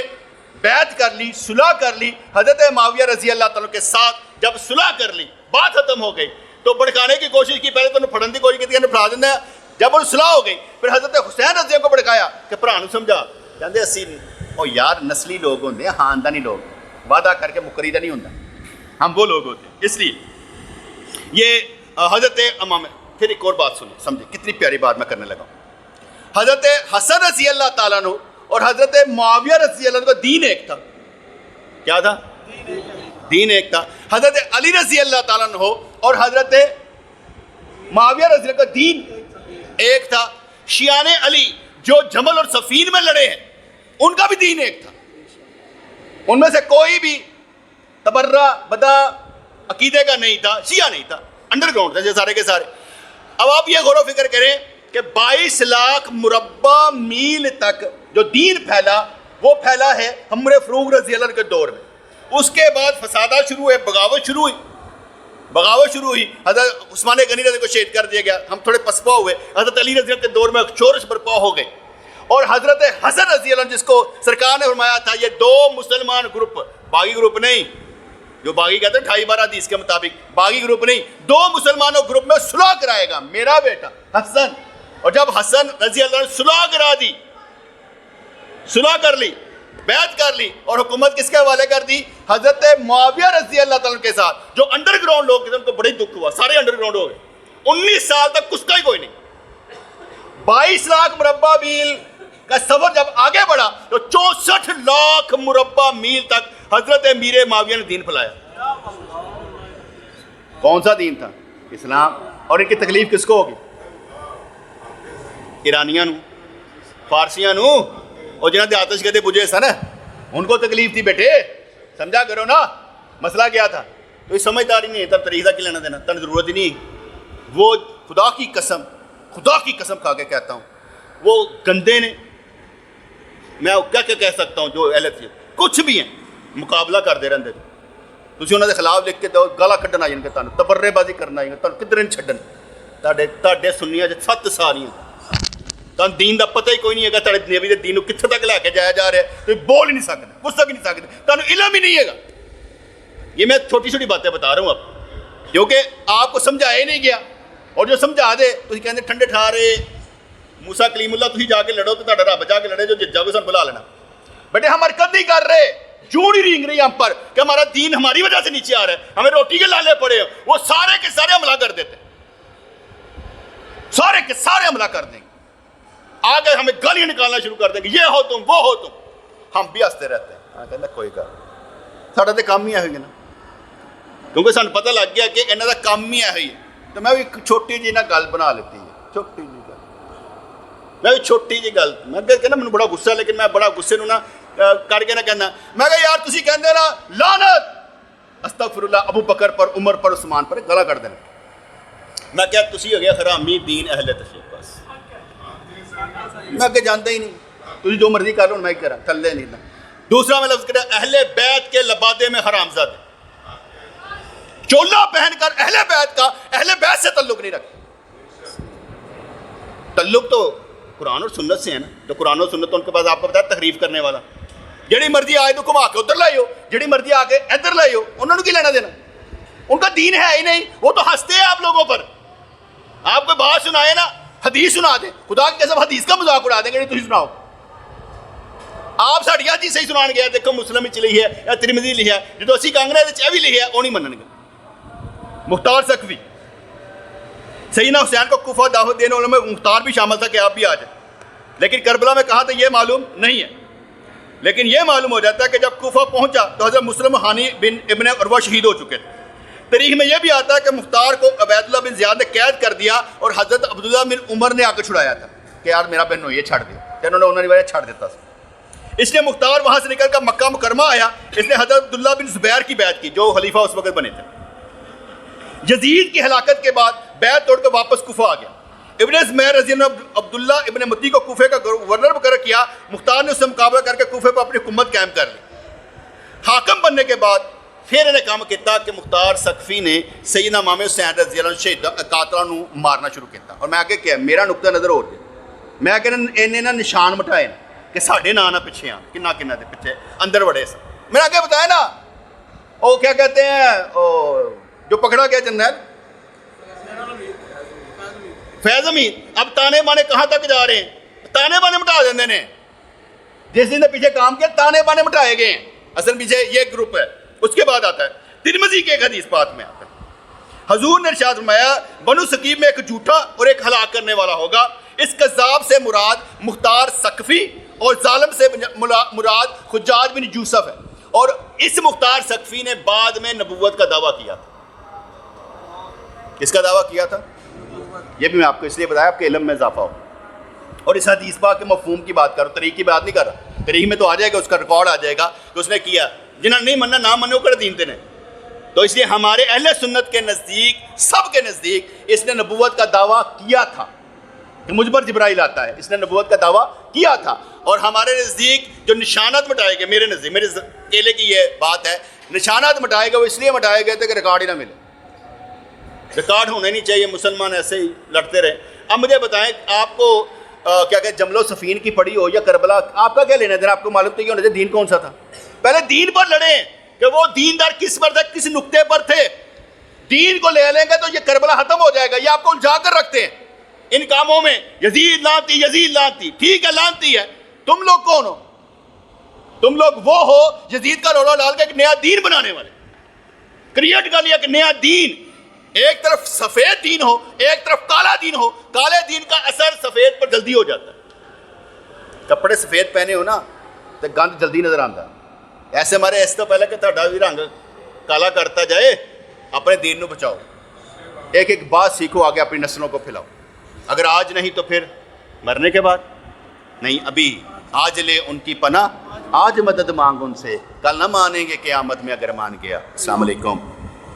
بیعت کر لی، صلح کر لی حضرت معاویہ رضی اللہ تعالیٰ کے ساتھ، جب صلح کر لی، بات ختم ہو گئی، تو بھڑکانے کی کوشش کی. پہلے تو انہوں پھڑن کی کوشش کی تھی کہ پڑھا دینا. جب وہ صلح ہو گئی پھر حضرت حسین رضی اللہ کو بھڑکایا کہ بھرا نوں سمجھا. کہتے اسی او یار نسلی لوگ ہوندے ہیں، خاندانی لوگ، وعدہ کر کے مکریدہ نہیں ہوتا، ہم وہ لوگ ہوتے ہیں. اس لیے یہ حضرت امام. پھر ایک اور بات سنیں، سمجھے کتنی پیاری بات میں کرنے لگا ہوں. حضرت حسن رضی اللہ تعالیٰ عنہ اور حضرت معاویہ رضی اللہ عنہ کا دین ایک تھا. کیا تھا؟ دین ایک تھا. حضرت علی رضی اللہ تعالیٰ عنہ اور حضرت معاویہ رضی اللہ کا دین ایک تھا. شیعان علی جو جمل اور صفین میں لڑے ہیں ان کا بھی دین ایک تھا. ان میں سے کوئی بھی تبرہ بدا عقیدے کا نہیں تھا، شیعہ نہیں تھا، انڈر گراؤنڈ تھا سارے کے سارے. اب آپ یہ غور و فکر کریں کہ 22 لاکھ مربع میل تک جو دین پھیلا وہ پھیلا ہے عمر فاروق رضی اللہ عنہ کے دور میں. اس کے بعد فسادات شروع ہوئے، بغاوت شروع ہوئی. حضرت عثمان غنی رضی کو شہید کر دیا گیا، ہم تھوڑے پسپا ہوئے. حضرت علی رضی اللہ کے دور میں شورش برپا ہو گئے. اور حضرت حسن رضی اللہ عنہ جس کو سرکار نے فرمایا تھا یہ دو مسلمان گروپ، باغی گروپ نہیں، جو باغی کہتے ہیں 28-12 حدیث کے مطابق، باغی گروپ نہیں، دو مسلمانوں گروپ میں صلح کرائے گا میرا بیٹا حسن. اور جب حسن رضی اللہ عنہ صلح کرا دی، صلح کر لی، بیعت کر لی، اور حکومت کس کے حوالے کر دی؟ حضرت معاویہ رضی اللہ تعالیٰ کے ساتھ. جو انڈر گراؤنڈ لوگ تھے ان کو بڑی دکھ ہوا، سارے انڈر گراؤنڈ ہو گئے. 19 سال تک کچھ کا ہی کوئی نہیں. 22 لاکھ مربع میل کا سفر جب آگے بڑھا تو 64 لاکھ مربع میل تک حضرت امیر معاویہ نے دین پھیلایا. کون سا دین تھا؟ اسلام. اور ان کی تکلیف کس کو ہوگی؟ ایرانیاں نو، فارسیاں نو، اور جنہاں دے آتش کہتے بجھے سن ان کو تکلیف تھی. بیٹے سمجھا کرو نا مسئلہ کیا تھا. تو یہ سمجھداری نہیں ہے، تب طریقہ کی لینا دینا، تن ضرورت ہی نہیں. وہ خدا کی قسم کھا کے کہتا ہوں وہ گندے نے، میں کیا کہہ سکتا ہوں، جو اہل تھے کچھ بھی ہیں مقابلہ کر دے رہے. تسی انہوں نے خلاف لکھ کے دو گالا کھڈن آئی کہ تانوں تبرے بازی کرنا آئی تانوں کدھر نہیں چھڈن. تاڈے سنیاں 7 ساریاں تانوں دین دا پتہ ہی کوئی نہیں ہے. تاڈے نبی دے دین نو کتھے تک لے کے جایا جا رہا ہے، تسی بول ہی نہیں سکتے، کچھ تک نہیں سکتے، تانوں علم ہی نہیں ہے گا. یہ میں چھوٹی باتیں بتا رہا ہوں آپ، کیونکہ آپ کو سمجھایا ہی نہیں گیا. اور جو سمجھا دے تسی کہندے ٹھنڈے ٹھارے موسیٰ کلیم اللہ تسی جا کے لڑو تو تہاڈا رب جا کے لڑے جو جاگو سن بلا لینا. بیٹے ہم حرکت نہیں کر رہے، جھوٹ ہی رینگ رہی ہم پر کہ ہمارا دین ہماری وجہ سے نیچے آ رہا ہے، ہمیں روٹی کے لالے پڑے ہیں. وہ سارے کے سارے حملہ کر دیتے، سارے کے سارے حملہ کر دیں گے، آگے ہمیں گالیاں نکالنا شروع کر دیں گے، یہ ہو تم وہ ہو تم. ہم بھی ہنستے رہتے ہیں، کہنا کوئی گل ساڈا تو کام ہی ہے نا، کیونکہ سانوں پتہ لگ گیا کہ انہاں دا کام ہی ہے. تو میں بھی چھوٹی جی نہ گل بنا لیتی ہے، چھوٹی جی گل، میں بھی چھوٹی جی گل، میں کہنا مجھے بڑا غصہ، لیکن میں بڑا غصے نو نہ کر کے نہ کہنا. میں کہا یار تسی کہندے نا لعنت استغفر اللہ ابو بکر پر، عمر پر، عثمان پر، گلا کر دینا. میں کہا تسی ہو گیا حرامی دین اہل تشیع. بس میں اگے جانتا ہی نہیں، تسی جو مرضی کر لو میں کرا تھلے نہیں. دوسرا میں لفظ کرا اہل بیت کے لبادے میں حرام زادے، چولا پہن کر اہل بیت کا اہل بیت سے تعلق نہیں رکھتے. تعلق تو قرآن اور سنت سے ہے نا. تو قرآن اور سنت تو ان کے پاس آپ کو بتایا تحریف کرنے والا، جڑی مرضی آئے تو گھما کے ادھر لائی ہو، جڑی مرضی آ کے ادھر لائی ہو، انہوں نے کی لینا دینا. ان کا دین ہے ہی نہیں، وہ تو ہنستے ہیں آپ لوگوں پر. آپ کوئی بات سنائے نا، حدیث سنا دیں، خدا کی قسم حدیث کا مذاق اڑا دیں گے. تھی سناؤ آپ ساڑی جی صحیح سنان گیا دیکھو مسلم وچ لکھی ہے یا ترمذی لکھا ہے جدو اسی کانگنے یہ بھی لکھا ہے وہ نہیں منن گے. مختار سقفی سیدنا حسین کو کوفہ دعوت دینے والوں میں مختار بھی شامل تھا کہ آپ بھی آ جائیں, لیکن کربلا میں کہا تو یہ معلوم نہیں ہے. لیکن یہ معلوم ہو جاتا ہے کہ جب کوفہ پہنچا تو حضرت مسلم ہانی بن ابن عروہ شہید ہو چکے تھے. تاریخ میں یہ بھی آتا ہے کہ مختار کو عبید اللہ بن زیاد نے قید کر دیا اور حضرت عبداللہ بن عمر نے آ کے چھڑایا تھا کہ یار میرا بہن یہ چھڑ دیا, کہ انہوں نے وجہ چھڑ دیتا تھا. اس لیے مختار وہاں سے نکل کر مکہ مکرمہ آیا. اس نے حضرت عبداللہ بن زبیر کی بیعت کی جو خلیفہ اس وقت بنے تھے. یزید کی ہلاکت کے بعد بیعت توڑ کے واپس کوفہ آ گیا. ابن زمیر رضی اللہ عنہ عبداللہ ابن متی کو کوفے کا گورنر مقرر کیا. مختار نے اس سے مقابلہ کر کے کوفے پر اپنی حکومت قائم کر لی. حاکم بننے کے بعد پھر انہیں کام کیا کہ مختار سقفی نے سیدنا امام حسین رضی اللہ عنہ شہید قاتلوں مارنا شروع کیا. اور میں آگے کیا میرا نقطہ نظر ہو گیا, میں کہ انہیں نا نشان مٹائے کہ ساڑھے نہ پیچھے آن کنہ دے پیچھے اندر وڑے سا. میں نے آگے بتایا نا وہ کیا کہتے ہیں جو پکڑا گیا جنرل فیض امین. اب تانے بانے کہاں تک جا رہے ہیں, تانے بانے مٹا دیندے نے. جس دن نے پیچھے کام کیا تانے بانے مٹائے گئے ہیں, اصل پیچھے یہ گروپ ہے. اس کے بعد آتا ہے ترمذی کے ایک حدیث پاک میں آتا ہے حضور نے ارشاد فرمایا بنو ثقیف میں ایک جھوٹا اور ایک ہلاک کرنے والا ہوگا. اس کذاب سے مراد مختار سقفی اور ظالم سے مراد حجاج بن یوسف ہے. اور اس مختار سقفی نے بعد میں نبوت کا دعویٰ کیا تھا. کس کا دعویٰ کیا تھا یہ بھی میں آپ کو اس لیے بتایا آپ کے علم میں اضافہ ہو. اور اس حدیث پاک کے مفہوم کی بات کرو, تاریخ کی بات نہیں کر رہا. تاریخ میں تو آ جائے گا, اس کا ریکارڈ آ جائے گا کہ اس نے کیا. جنہوں نے نہیں مننا نہ منو کر دین دینے. تو اس لیے ہمارے اہل سنت کے نزدیک سب کے نزدیک اس نے نبوت کا دعویٰ کیا تھا کہ مجھ پر جبرائیل آتا ہے. اس نے نبوت کا دعویٰ کیا تھا. اور ہمارے نزدیک جو نشانات مٹائے گئے, میرے نزدیک میرے اکیلے کی یہ بات ہے, نشانات مٹائے گئے وہ اس لیے مٹائے گئے تھے کہ ریکارڈ ہی نہ ملے. ریکارڈ ہونے نہیں چاہیے, مسلمان ایسے ہی لڑتے رہے. اب مجھے بتائیں آپ کو کیا کہ جمل و صفین کی پڑھی ہو یا کربلا, آپ کا کیا لینا دینا؟ آپ کو معلوم تو یہ ہونا چاہیے دین کون سا تھا. پہلے دین پر لڑیں کہ وہ دیندار کس پر تھے, کس نقطے پر تھے. دین کو لے لیں گے تو یہ کربلا ختم ہو جائے گا. یہ آپ کو الجھا کر رکھتے ہیں ان کاموں میں. یزید لانتی, یزید لانتی, ٹھیک ہے لانتی ہے. تم لوگ کون ہو؟ تم لوگ وہ ہو یزید کا رولا ڈال کے ایک نیا دین بنانے والے, کریٹ کر لیا ایک نیا دین. ایک طرف سفید دین ہو, ایک طرف کالا دین ہو. کالے دین کا اثر سفید پر جلدی ہو جاتا ہے. کپڑے سفید پہنے ہو نا تو گند جلدی نظر آتا ہے. ایسے ہمارے اس تو پہلے کہ تہاڈا بھی رنگ کالا کرتا جائے. اپنے دین نو بچاؤ, ایک ایک بات سیکھو, آگے اپنی نسلوں کو پھیلاؤ. اگر آج نہیں تو پھر مرنے کے بعد نہیں. ابھی آج لے ان کی پناہ, آج مدد مانگ ان سے, کل نہ مانیں گے قیامت میں اگر مان گیا. السلام علیکم.